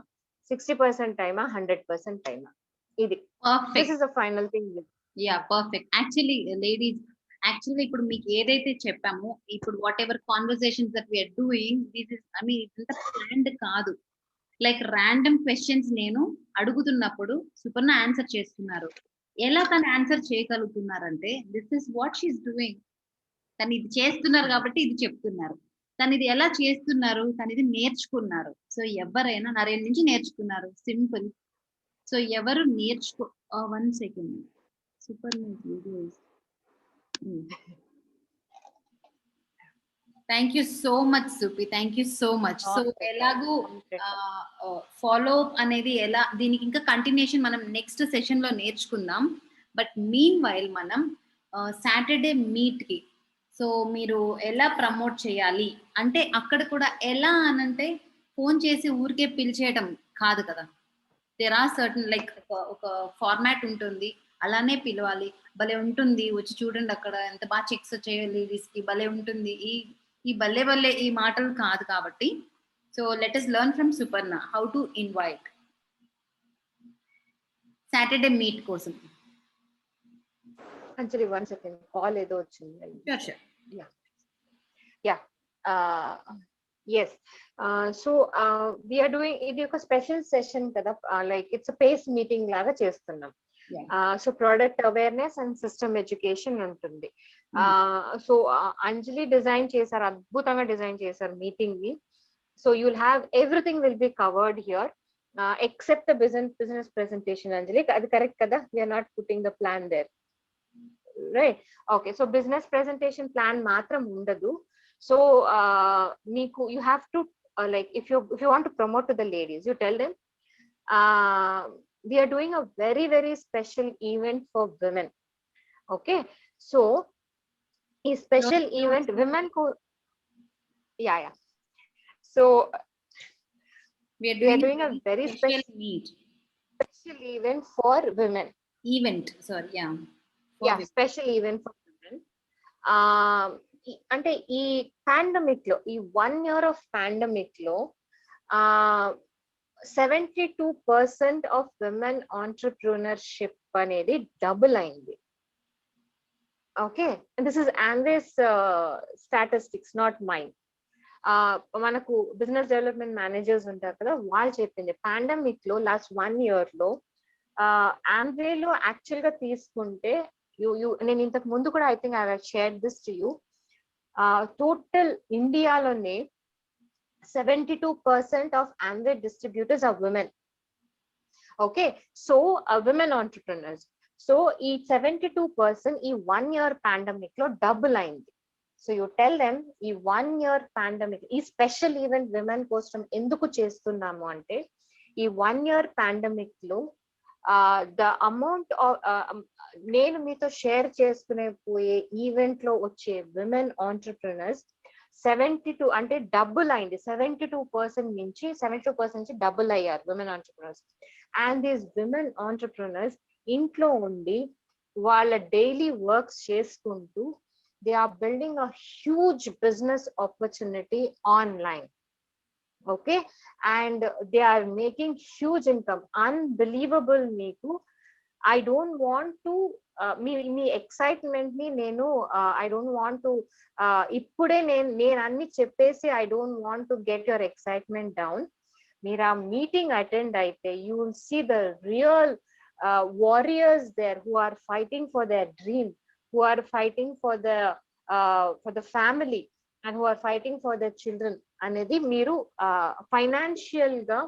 60% టైమా, 100% టైమా. ఇది this is the final thing. Perfect. Actually ఇప్పుడు మీకు ఏదైతే చెప్పామో, ఇప్పుడు whatever conversations that we are doing, this is ఇదంతా ప్లాన్డ్ కాదు. లైక్ ర్యాండమ్ క్వశ్చన్స్ నేను అడుగుతున్నప్పుడు సుపర్ణ ఆన్సర్ చేస్తున్నారు. ఎలా తను ఆన్సర్ చేయగలుగుతున్నారంటే, this is what she's doing. తను ఇది చేస్తున్నారు కాబట్టి ఇది చెప్తున్నారు. తను ఇది ఎలా చేస్తున్నారు, తను ఇది నేర్చుకున్నారు. సో ఎవరైనా నరేన్ నుంచి నేర్చుకున్నారు, సింపుల్. సో ఎవరు 1 second. Super thank you so much Supi, thank you so much. So ఎలాగూ ఫాలో అప్ అనేది ఎలా, దీనికి ఇంకా కంటిన్యూషన్ మనం నెక్స్ట్ సెషన్ లో నేర్చుకుందాం. బట్ మీన్ వైల్ మనం సాటర్డే మీట్ కి, సో మీరు ఎలా ప్రమోట్ చేయాలి అంటే, అక్కడ కూడా ఎలా అనంటే ఫోన్ చేసి ఊరికే పిలిచేయడం కాదు కదా. దేర్ ఆర్ సర్టన్ లైక్ ఒక ఫార్మాట్ ఉంటుంది, అలానే పిలవాలి. భలే ఉంటుంది, వచ్చి చూడండి అక్కడ ఎంత బాగా చెక్స్ వచ్చాయో లేడీస్ కి, భలే ఉంటుంది. ఈ భలే ఈ మాటలు కాదు కాబట్టి, so let us learn from Suparna how to invite Saturday meet కోసం. అంజలి 1 సెకండ్, కాల్ ఏదో వచ్చింది. Sure. Yes. So we are doing, ఇది ఒక స్పెషల్ సెషన్ కదా, లైక్ ఇట్స్ పేస్ మీటింగ్ లాగా చేస్తున్నాం. So product awareness and system education ఉంటుంది. సో అంజలి డిజైన్ చేశారు, అద్భుతంగా డిజైన్ చేశారు మీటింగ్ ని. So you'll have everything will be covered here except the business presentation. Anjali అది కరెక్ట్ కదా? We are not putting the plan there, right? Okay. So business presentation plan మాత్రం ఉండదు. So మీకు you have to like if you want to promote to the ladies, you tell them we are doing a very special event for women. Okay, so ఈ special event women కు yeah. So we are we are doing doing a very special meet special event for women. event, sorry, yeah, for Yeah, women. special event for women. అంటే ఈ pandemic లో, ఈ 1 year of pandemic లో 72% of women entrepreneurship అనేది double అయింది. Okay, this is Andre's statistics, not mind. మనకు business development managers ఉంటారు కదా, వాళ్ళు చెప్పింది పాండమిక్ లో లాస్ట్ 1 year లో ఆండ్రేలో యాక్చువల్ గా తీసుకుంటే, నేను ఇంతకు ముందు కూడా I think I have shared this to you, total ఇండియాలోనే 72% ఆఫ్ ఆండ్రే distributors are women. Okay, so women entrepreneurs. So ఈ 72% ఈ 1 year పాండమిక్ లో డబుల్ అయింది. సో యూ టెల్ దెమ్, ఈ 1 year పాండమిక్, ఈ స్పెషల్ ఈవెంట్ విమెన్ కోసం ఎందుకు చేస్తున్నాము అంటే, ఈ 1 year పాండమిక్ లో ద అమౌంట్ నేను మీతో షేర్ చేసుకునే పోయే ఈవెంట్ లో వచ్చే విమెన్ ఆంటర్ప్రినర్స్ 72 అంటే డబుల్ అయింది. 72% నుంచి 72% నుంచి డబుల్ అయ్యారు women entrepreneurs. And these women entrepreneurs ఇంట్లో ఉండి వాళ్ళ డైలీ వర్క్స్ చేసుకుంటూ they are building a huge business opportunity online. Okay, and they are making huge income, unbelievable. Meeku, I don't want to me excitement ni nenu I don't want to ippude నేను అన్ని చెప్పేసి I don't want to get your excitement down. మీరు ఆ meeting attend అయితే you will see the real warriors there who are fighting for their dream, who are fighting for the family, and who are fighting for their children. అనేది మీరు financial గా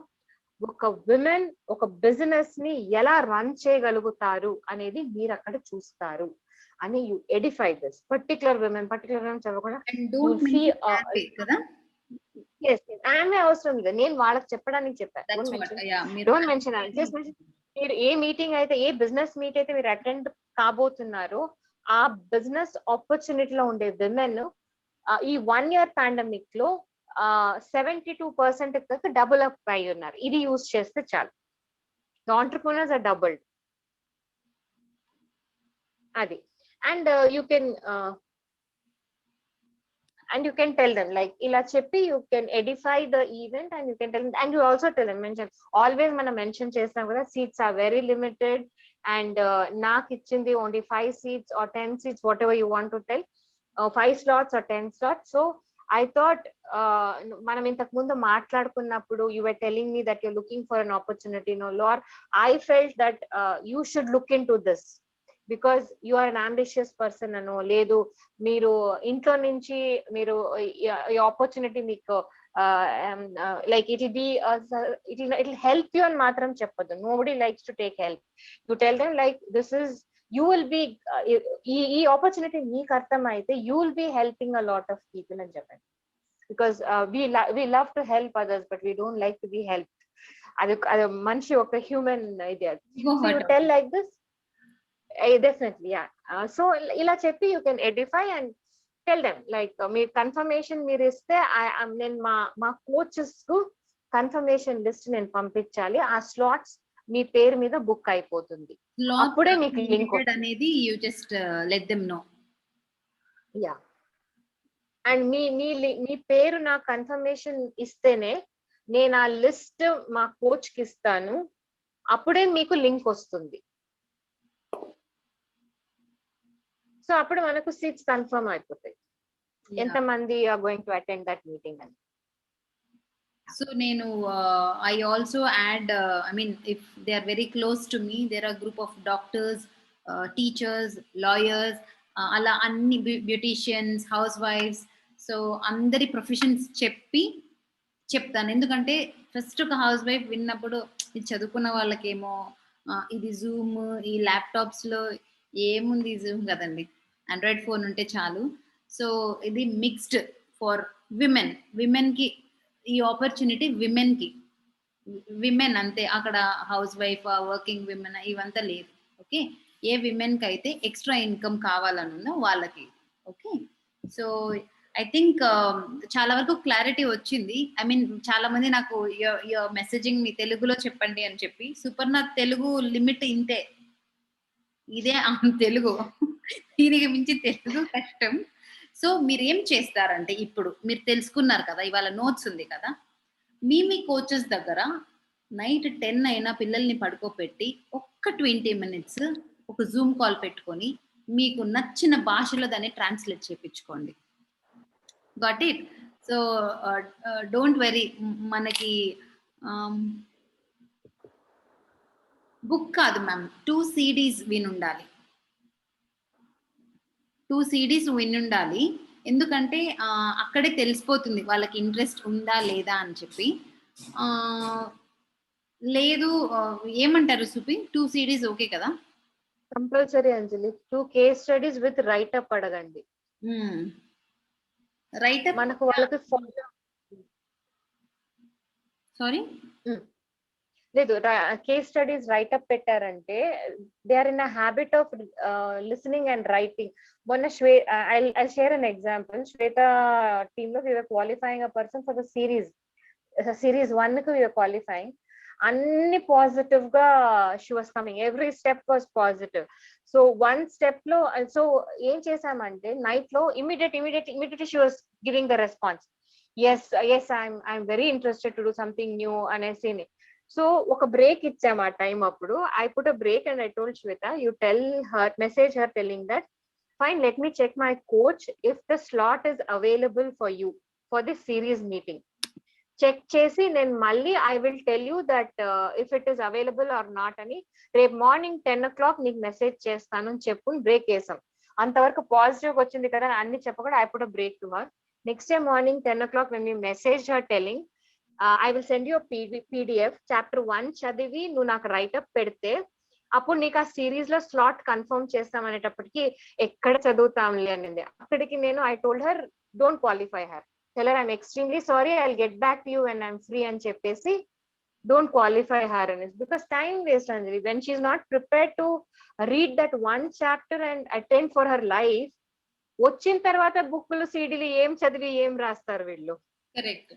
ఒక women ఒక business ని ఎలా run చేయగలుగుతారు అనేది మీరు అక్కడ చూస్తారు అని you Edify this particular women చదవకుండా ఆమె అవసరం లేదు, నేను వాళ్ళకి చెప్పడానికి చెప్పాను. డోంట్ మెన్షన్, జస్ట్ మీరు ఏ మీటింగ్ అయితే, ఏ బిజినెస్ మీట్ అయితే మీరు అటెండ్ కాబోతున్నారో ఆ బిజినెస్ ఆపర్చునిటీలో ఉండే విమెన్ ఈ 1 year పాండమిక్ లో 72% డబుల్ అప్ అయి ఉన్నారు. ఇది యూజ్ చేస్తే చాలు, ఆంటర్ప్రినర్స్ ఆర్ డబుల్డ్. అది and you can tell them like ila cheppi, you can edify the event and you can tell them, and you also tell them, mention always mana mention chestam kada, seats are very limited and నాకు ఇచ్చింది only 5 seats or 10 seats, whatever you want to tell, 5 slots or 10 slots. So I thought మనం ఇంతకు ముందు మాట్లాడుకున్నప్పుడు you were telling me that you're looking for an opportunity, no Lord, I felt that you should look into this because you are an ambitious person ano, లేదు మీరు ఇంట్లో నుంచి మీరు ఈ ఆపర్చునిటీ మీకు like it will help you అని మాత్రం చెప్పొద్దు. Nobody likes to take help. You tell them like this is, you will be ఈ ఆపర్చునిటీ మీకు అర్థం అయితే you will be helping a lot of people అని చెప్పండి. Because we love to help others but we don't like to be helped. అది మనిషి ఒక human ఇది. So you tell like this, definitely, yeah. So ila cheppi you can edify and tell them like me confirmation మీరు ఇస్తే నేను మా coaches కు confirmation list నేను పంపించాలి, ఆ స్లాట్స్ మీ పేరు మీద బుక్ అయిపోతుంది, అప్పుడే మీకు లింక్ అనేది you just let them know. Yeah, and మీ పేరు నా కన్ఫర్మేషన్ ఇస్తేనే నేను ఆ లిస్ట్ మా కోచ్ కి ఇస్తాను, అప్పుడే మీకు లింక్ వస్తుంది. సో అప్పుడు మనకు సీట్స్ కన్ఫర్మ్ అయిపోతాయి, ఎంతమంది are going to attend that meeting అని. So నేను I also add I mean if they are very close to me, there are group of doctors, teachers, lawyers, అలా అన్ని బ్యూటిషియన్స్, హౌస్ వైఫ్స్, సో అందరి professions చెప్తాను. ఎందుకంటే first ఒక house wife విన్నప్పుడు ఇది చదువుకున్న వాళ్ళకేమో ఇది జూమ్, ఈ ల్యాప్టాప్స్ లో ఏముంది జూమ్ కదండి, ఆండ్రాయిడ్ ఫోన్ ఉంటే చాలు. సో ఇది మిక్స్డ్ ఫర్ విమెన్ కి ఈ ఆపర్చునిటీ, విమెన్ అంతే, అక్కడ హౌస్ వైఫ్, వర్కింగ్ విమెన్ ఇవంతా లేదు. ఓకే, ఏ విమెన్ కి అయితే ఎక్స్ట్రా ఇన్కమ్ కావాలనుందో వాళ్ళకి. ఓకే. సో ఐ థింక్ చాలా వరకు క్లారిటీ వచ్చింది. ఐ మీన్ చాలా మంది నాకు యువర్ మెసేజింగ్ మీ తెలుగులో చెప్పండి అని చెప్పి. సుపర్ణ తెలుగు లిమిట్ ఇంతే. ఇదే తెలుగు. దీనికి మించి తెలుగు కష్టం. సో మీరేం చేస్తారంటే ఇప్పుడు మీరు తెలుసుకున్నారు కదా! ఇవాళ నోట్స్ ఉంది కదా! మీ కోచెస్ దగ్గర నైట్ 10 అయినా పిల్లల్ని పడుకోపెట్టి ఒక్క 20 మినిట్స్ ఒక జూమ్ కాల్ పెట్టుకొని మీకు నచ్చిన భాషలో దాన్ని ట్రాన్స్‌లేట్ చేపించుకోండి. Got it? So don't worry మనకి ఆహ్, బుక్ కాదు మ్యామ్. 2 సీడీస్ వినుండాలి. 2 సీడీస్ వినుండాలి. ఎందుకంటే అక్కడే తెలిసిపోతుంది వాళ్ళకి ఇంట్రెస్ట్ ఉందా లేదా అని చెప్పి. ఆహ్, లేదు ఏమంటారు సుపి? 2 సీడీస్ ఓకే కదా? Compulsory Anjali. 2 case studies with write up అడగండి. హ్మ్. రైటప్ మనకు వాళ్ళకి సారీ? లేదు కేస్ స్టడీస్ రైట్ అప్ పెట్టారంటే they are in a habit of listening and writing. మొన్న I share an example. Shweta team లో we are qualifying a person for the series 1 కు we are qualifying. అన్ని positive గా she was coming, every step was positive. So 1 step లో so ఏం చేసామంటే night లో immediate she was giving the response. Yes I'm very interested to do something new అనేసి. So ఒక break ఇచ్చాము ఆ టైం అప్పుడు. I put a break and I told Shweta, you tell her, message her telling that fine, let me check my coach if the slot is available for you for this series meeting. Check చేసి నేను మళ్ళీ I will tell you that if it is available or not అని. రేపు morning 10 o'clock నీకు message చేస్తాను అని చెప్పు break వేసాం. అంతవరకు పాజిటివ్ వచ్చింది కదా అన్ని చెప్పకుండా I put a break to her. Next day morning 10 o'clock when we message her telling I will send you a PDF chapter 1 చదివి నువ్వు నాకు రైటప్ పెడితే అప్పుడు నీకు ఆ సిరీస్ లో స్లాట్ కన్ఫర్మ్ చేస్తామనేటప్పటికి ఎక్కడ చదువుతాంలే అనింది. అక్కడికి నేను I told her don't qualify her, tell her I'm extremely sorry, I will get back to you when I'm free అని చెప్పేసి డోంట్ క్వాలిఫై హర్ అని. Because time waste Anjali. When she is not prepared to read that 1 chapter and attend for her life, వచ్చిన తర్వాత బుక్లు సీడీలు ఏం చదివి ఏం రాస్తారు వీళ్ళు. Correct.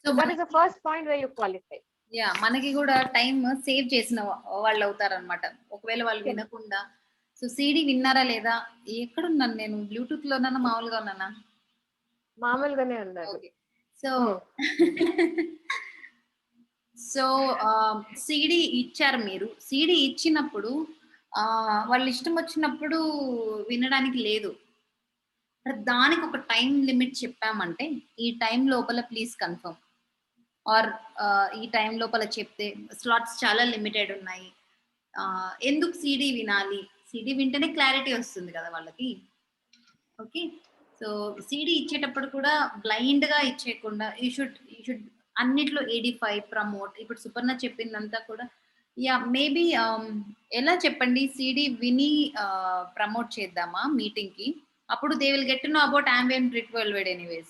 So that is the first point where you qualify. Yeah, మనకి కూడా టైం సేవ్ చేసిన వాళ్ళు అవుతారనమాట. ఒకవేళ వాళ్ళు వినకుండా. సో సీడీ విన్నారా లేదా? ఎక్కడున్నాను నేను? బ్లూటూత్ లోనా మామూలుగా ఉన్నానా? మామూలుగానే ఉన్నారు. సో సో సీడీ ఇచ్చారు మీరు. సీడీ ఇచ్చినప్పుడు వాళ్ళు ఇష్టం వచ్చినప్పుడు వినడానికి లేదు. దానికి ఒక టైం లిమిట్ చెప్పామంటే ఈ టైం లోపల ప్లీజ్ కన్ఫర్మ్ ఆర్ ఈ టైం లోపల చెప్తే స్లాట్స్ చాలా లిమిటెడ్ ఉన్నాయి. ఎందుకు సీడీ వినాలి? సీడీ వింటేనే క్లారిటీ వస్తుంది కదా వాళ్ళకి. ఓకే. సో సీడీ ఇచ్చేటప్పుడు కూడా బ్లైండ్ గా ఇచ్చేయకుండా యూ షుడ్ అన్నిట్లో 85 ప్రమోట్. ఇప్పుడు సుపర్ణ చెప్పిందంతా కూడా యా మేబీ ఎలా చెప్పండి, సీడీ విని ప్రమోట్ చేద్దామా మీటింగ్ కి? అప్పుడు they will get to know about ambient Brit Worldwide anyways.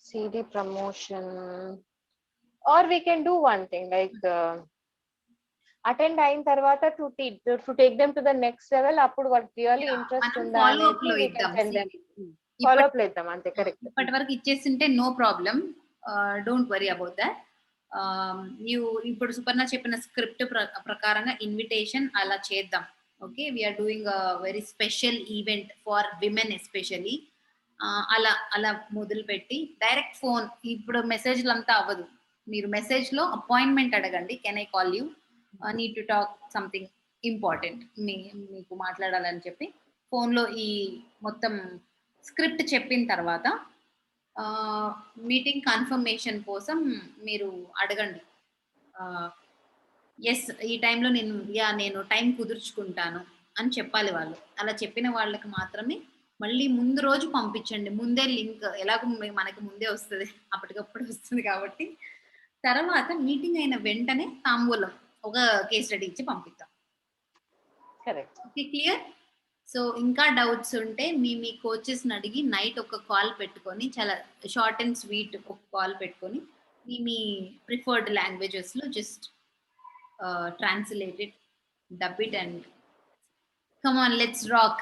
CD promotion, or we can do one thing like attend అయిన తర్వాత to take them to the next level. అప్పుడు వాళ్ళకి రియల్లీ ఇంట్రెస్ట్ ఉందా follow up లో ఇద్దాం. అంతే, correct. ఇప్పటి వరకు ఇచ్చేసింటే no problem, don't worry about that. ఇప్పుడు సుపర్ణ చెప్పిన స్క్రిప్ట్ ప్రకారంగా ఇన్విటేషన్ అలా చేద్దాం. Okay, we are doing very special event for women especially. అలా మొదలు పెట్టి డైరెక్ట్ ఫోన్, ఇప్పుడు మెసేజ్లు అంతా అవ్వదు. మీరు మెసేజ్ లో అపాయింట్మెంట్ అడగండి. Can I call you, need to talk something important, మీకు మాట్లాడాలని చెప్పి ఫోన్లో ఈ మొత్తం స్క్రిప్ట్ చెప్పిన తర్వాత మీటింగ్ కన్ఫర్మేషన్ కోసం మీరు అడగండి. ఎస్, ఈ టైంలో నేను టైం కుదుర్చుకుంటాను అని చెప్పాలి వాళ్ళు. అలా చెప్పిన వాళ్ళకి మాత్రమే మళ్ళీ ముందు రోజు పంపించండి. ముందే లింక్ ఎలాగో మనకి ముందే వస్తుంది, అప్పటికప్పుడు వస్తుంది కాబట్టి తర్వాత మీటింగ్ అయిన వెంటనే తాంబూలం ఒక కేస్ స్టడీ ఇచ్చి పంపిద్దాం. కరెక్ట్. Okay, clear? సో ఇంకా డౌట్స్ ఉంటే మీ కోచెస్ని అడిగి నైట్ ఒక కాల్ పెట్టుకొని, చాలా షార్ట్ అండ్ స్వీట్ ఒక కాల్ పెట్టుకొని మీ ప్రిఫర్డ్ లాంగ్వేజెస్లో just translated Dub it and come on, let's rock.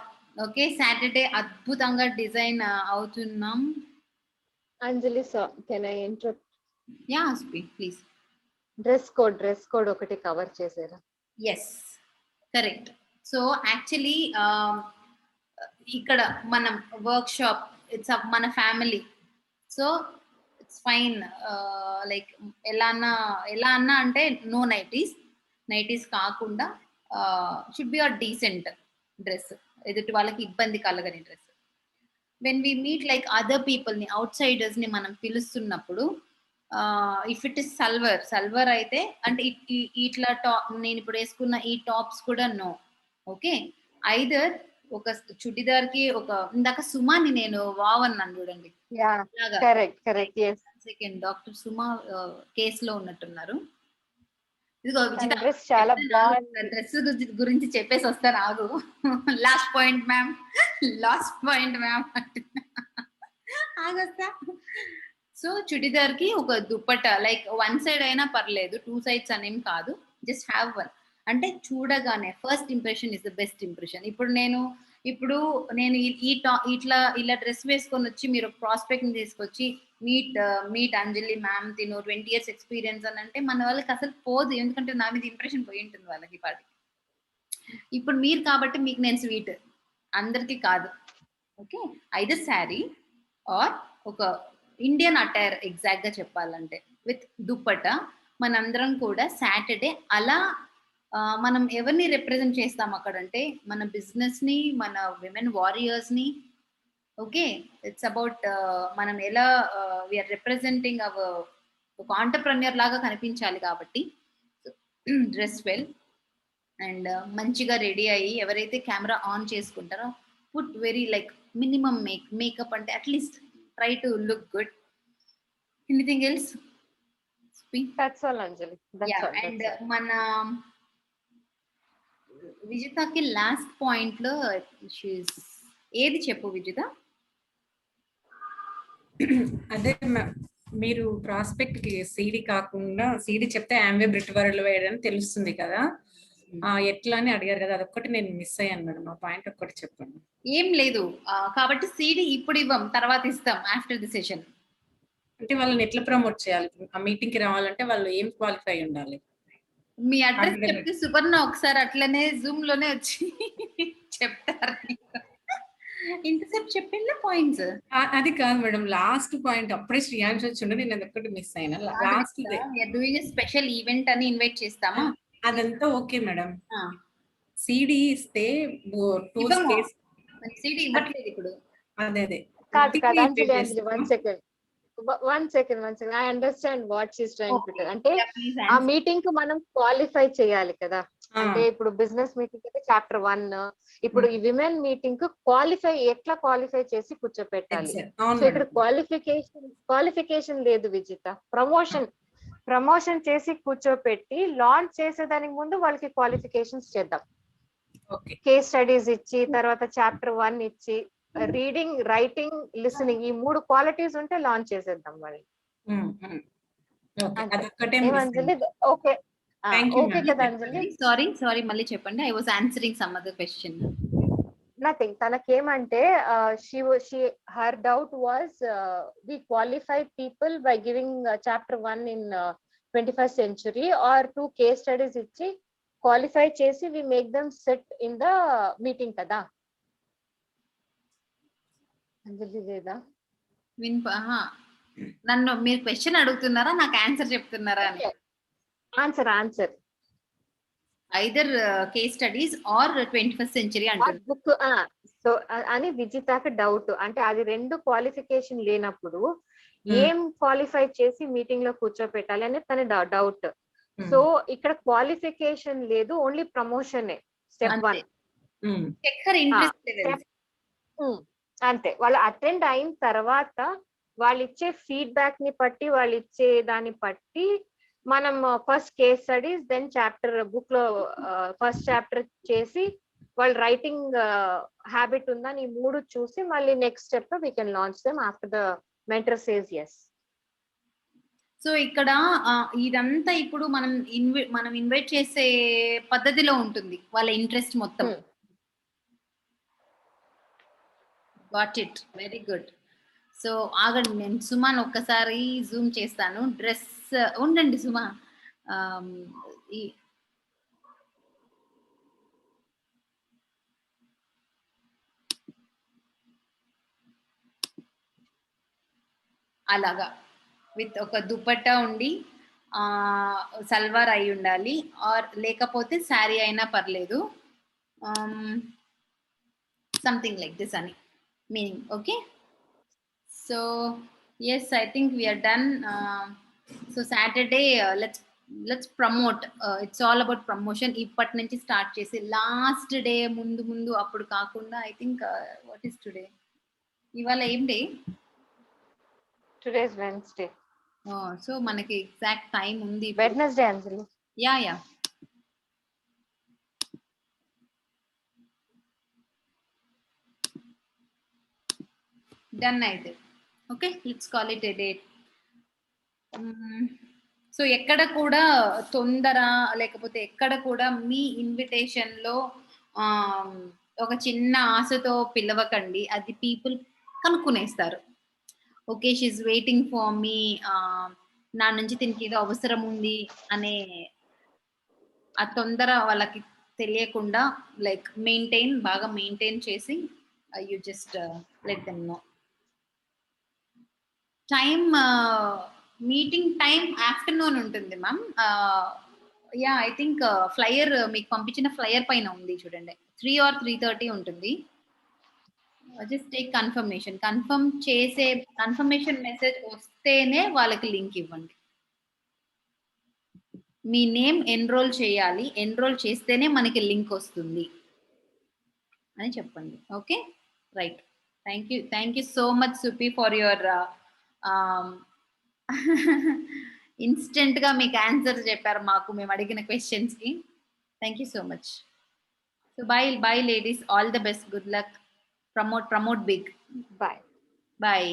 Okay, Saturday అద్భుతంగా డిజైన్ అవుతున్నాం. Anjali, so can I interrupt? Yeah speak please. Dress code ఒకటి కవర్ చేసారా? Yes, correct. సో యాక్చువల్లీ ఇక్కడ మనం వర్క్ షాప్, ఇట్స్ మన family, so it's fine. Like ఎలా అన్నా అంటే నో నైటీస్ కాకుండా should be a decent dress, ఎదుటి వాళ్ళకి ఇబ్బంది కలగని dress. When we meet like other పీపుల్ని, అవుట్ సైడర్స్ని మనం పిలుస్తున్నప్పుడు, ఇఫ్ ఇట్ ఇస్ సల్వర్ అయితే అంటే ఇట్లా నేను ఇప్పుడు వేసుకున్న ఈ టాప్స్ కూడా నో. ఓకే, ఐదర్ ఒక చుడిదార్కి ఒక ఇందాక సుమాని నేను వావ్ అన్నాను చూడండి. కరెక్ట్. సెకండ్ డాక్టర్ సుమా కేసులో ఉన్నట్టున్నారు. ఇదిగో డ్రెస్ చాలా బాగుంది. డ్రెస్ గురించి చెప్పేసి వస్తాను, ఆగు. లాస్ట్ పాయింట్ మ్యామ్ ఆగొస్తా. సో చుడిదార్ కి ఒక దుప్పట్టా, లైక్ వన్ సైడ్ అయినా పర్లేదు, 2 sides అనేం కాదు, జస్ట్ హ్యావ్ వన్. అంటే చూడగానే first impression is the best impression. ఇప్పుడు నేను ఇలా డ్రెస్ వేసుకొని వచ్చి మీరు ప్రాస్పెక్ట్ ని తీసుకొచ్చి మీట్ అంజలి మ్యామ్, తిను 20 years ఎక్స్పీరియన్స్ అని అంటే మన వాళ్ళకి అసలు పోదు, ఎందుకంటే నా మీద ఇంప్రెషన్ పోయి ఉంటుంది వాళ్ళకి పాటికి. ఇప్పుడు మీరు కాబట్టి మీకు నేను స్వీట్, అందరికి కాదు. ఓకే, ఐదర్ శారీ ఆర్ ఒక ఇండియన్ అటైర్, ఎగ్జాక్ట్ గా చెప్పాలంటే విత్ దుప్పట్టా. మనందరం కూడా సాటర్డే అలా మనం ఎవరిని రిప్రజెంట్ చేస్తాం అక్కడంటే మన బిజినెస్ ని, మన విమెన్ వారియర్స్ ని. ఓకే, ఇట్స్ అబౌట్ మనం ఎలా వీఆర్ రిప్రజెంటింగ్ అవర్ ఒక ఆంటర్ప్రెన్యూర్ లాగా కనిపించాలి కాబట్టి డ్రెస్ వెల్ అండ్ మంచిగా రెడీ అయ్యి ఎవరైతే కెమెరా ఆన్ చేసుకుంటారో put very like minimum makeup, అంటే at least try to look good. Anything else? That's all, Anjali. And మన విజితకి లాస్ట్ పాయింట్ లో ఏది చెప్పు విజిత? అదే మీరు ప్రాస్పెక్ట్ కి సీడీ కాకుండా, సీడీ చెప్తే ఆంవే బ్రిట్ వరల్డ్ వైడ్ అని తెలుస్తుంది కదా, ఎట్లా అని అడిగారు కదా, అదొక్కటి నేను మిస్ అయ్యాను మేడం. ఆ పాయింట్ ఒక్కటి చెప్పండి. ఏం లేదు, కాబట్టి సీడీ ఇప్పుడు ఇవ్వం, తర్వాత ఇస్తాం ఆఫ్టర్ ది సెషన్. అంటే వాళ్ళని ఎట్లా ప్రమోట్ చేయాలి? ఆ మీటింగ్ కి రావాలంటే వాళ్ళు ఏం క్వాలిఫై ఉండాలి? మీ అడ్రస్ చెప్తే సువర్ణ ఒకసారి అట్లనే జూమ్ లోనే వచ్చి చెప్తారు. ఇంతసేపు చెప్పిందా పాయింట్స్? అది కాదు మేడం, లాస్ట్ పాయింట్ అప్పుడే శ్రీయాంశ్ వచ్చిండు, నేను అదొక్కటి మిస్ అయినా. లాస్ట్ డూయింగ్ స్పెషల్ ఈవెంట్ అని ఇన్వైట్ చేస్తామా? అదంతా ఓకే మేడం. సీడీ ఇస్తే సీడీ ఇవ్వట్లేదు ఇప్పుడు. అదే one second I understand what she's trying to tell. అంటే ఆ మీటింగ్ కు మనం క్వాలిఫై చేయాలి కదా. అంటే ఇప్పుడు బిజినెస్ మీటింగ్ అయితే చాప్టర్ 1, ఇప్పుడు ఈ విమెన్ మీటింగ్ కు ఎట్లా క్వాలిఫై చేసి కూర్చోపెట్టాలి. సో ఇక్కడ క్వాలిఫికేషన్ లేదు విజిత, ప్రమోషన్ చేసి కూర్చోపెట్టి లాంచ్ చేసేదానికి ముందు వాళ్ళకి క్వాలిఫికేషన్స్ చేద్దాం. కేస్ స్టడీస్ ఇచ్చి, తర్వాత చాప్టర్ 1 ఇచ్చి, రీడింగ్, రైటింగ్, లిసనింగ్, ఈ 3 క్వాలిటీస్ ఉంటే లాంచ్ చేసేద్దాం మరి. ఓకే కదా అంజలి? సారీ మళ్ళీ చెప్పండి. I was answering some other question. Nothing. తనకేమంటే her doubt was we qualified people by giving chapter 1 in 21st century or 2 case studies ఇచ్చి క్వాలిఫై చేసి we make them sit in the meeting కదా అంజలి. లేదా నన్ను మీరు question అడుగుతున్నారా, నాకు answer చెప్తున్నారా? Answer either case studies or 21st century అంటారు బుక్. సో అని విజితకి డౌట్. అంటే అది 2 క్వాలిఫికేషన్ లేనప్పుడు ఏం క్వాలిఫై చేసి మీటింగ్ లో కూర్చోపెట్టాలి అనేది తన డౌట్. సో ఇక్కడ క్వాలిఫికేషన్ లేదు, ఓన్లీ ప్రమోషన్ స్టెప్ 1. అంతే. వాళ్ళు అటెండ్ అయిన తర్వాత వాళ్ళు ఇచ్చే ఫీడ్బ్యాక్ ని బట్టి, వాళ్ళు ఇచ్చే దాన్ని బట్టి మనం first case studies, then chapter book లో ఫస్ట్ చాప్టర్ చేసి, వాళ్ళు రైటింగ్ హ్యాబిట్ ఉందని ఈ 3 చూసి మళ్ళీ next step we can launch them after the mentor says yes. So ఇక్కడ ఇదంతా ఇప్పుడు మనం ఇన్వైట్ చేసే పద్ధతిలో ఉంటుంది వాళ్ళ ఇంట్రెస్ట్ మొత్తం. Got it, very good. So ఆగండి, నేను సుమాన్ ఒక్కసారి జూమ్ చేస్తాను. డ్రెస్ ఉండండి సుమా. అలాగా విత్ ఒక దుపట్టా ఉండి సల్వార్ అయి ఉండాలి, ఆర్ లేకపోతే శారీ అయినా పర్లేదు, సంథింగ్ లైక్ దిస్ అని meaning. Okay, so yes, I think we're done. So Saturday let's promote, it's all about promotion. ఇప్పటి నుంచి స్టార్ట్ చేసి లాస్ట్ డే ముందు అప్పుడు కాకుండా, I think what is today, ఇవాళ ఏం day? Today is Wednesday. So మనకి ఎగ్జాక్ట్ టైం ఉంది. వెడ్నెస్డే అంజలి. యా డన్ అయితే. Okay, let's call it a date. So ఎక్కడ కూడా తొందర లేకపోతే ఎక్కడ కూడా మీ ఇన్విటేషన్ లో ఒక చిన్న ఆశతో పిలవకండి, అది పీపుల్ కనుక్కునేస్తారు. Okay, she's waiting for me, నా నుంచి దీనికి ఏదో అవసరం ఉంది అనే ఆ తొందర వాళ్ళకి తెలియకుండా, లైక్ బాగా మెయింటైన్ చేసి you just let them know. Time, meeting time afternoon ఉంటుంది ma'am. Yeah, I think flyer మీకు పంపించిన ఫ్లయర్ పైన ఉంది చూడండి, 3 or 3:30 ఉంటుంది. జస్ట్ టేక్ కన్ఫర్మేషన్ మెసేజ్ వస్తేనే వాళ్ళకి లింక్ ఇవ్వండి. మీ నేమ్ ఎన్రోల్ చేయాలి, ఎన్రోల్ చేస్తేనే మనకి లింక్ వస్తుంది అని చెప్పండి. Okay, right. Thank you so much Supi for your instant గా మీకు ఆన్సర్ చెప్పారు మాకు, మేము అడిగిన క్వశ్చన్స్ కి. Thank you so much. So bye ladies, all the best, good luck, promote big. Bye. Bye.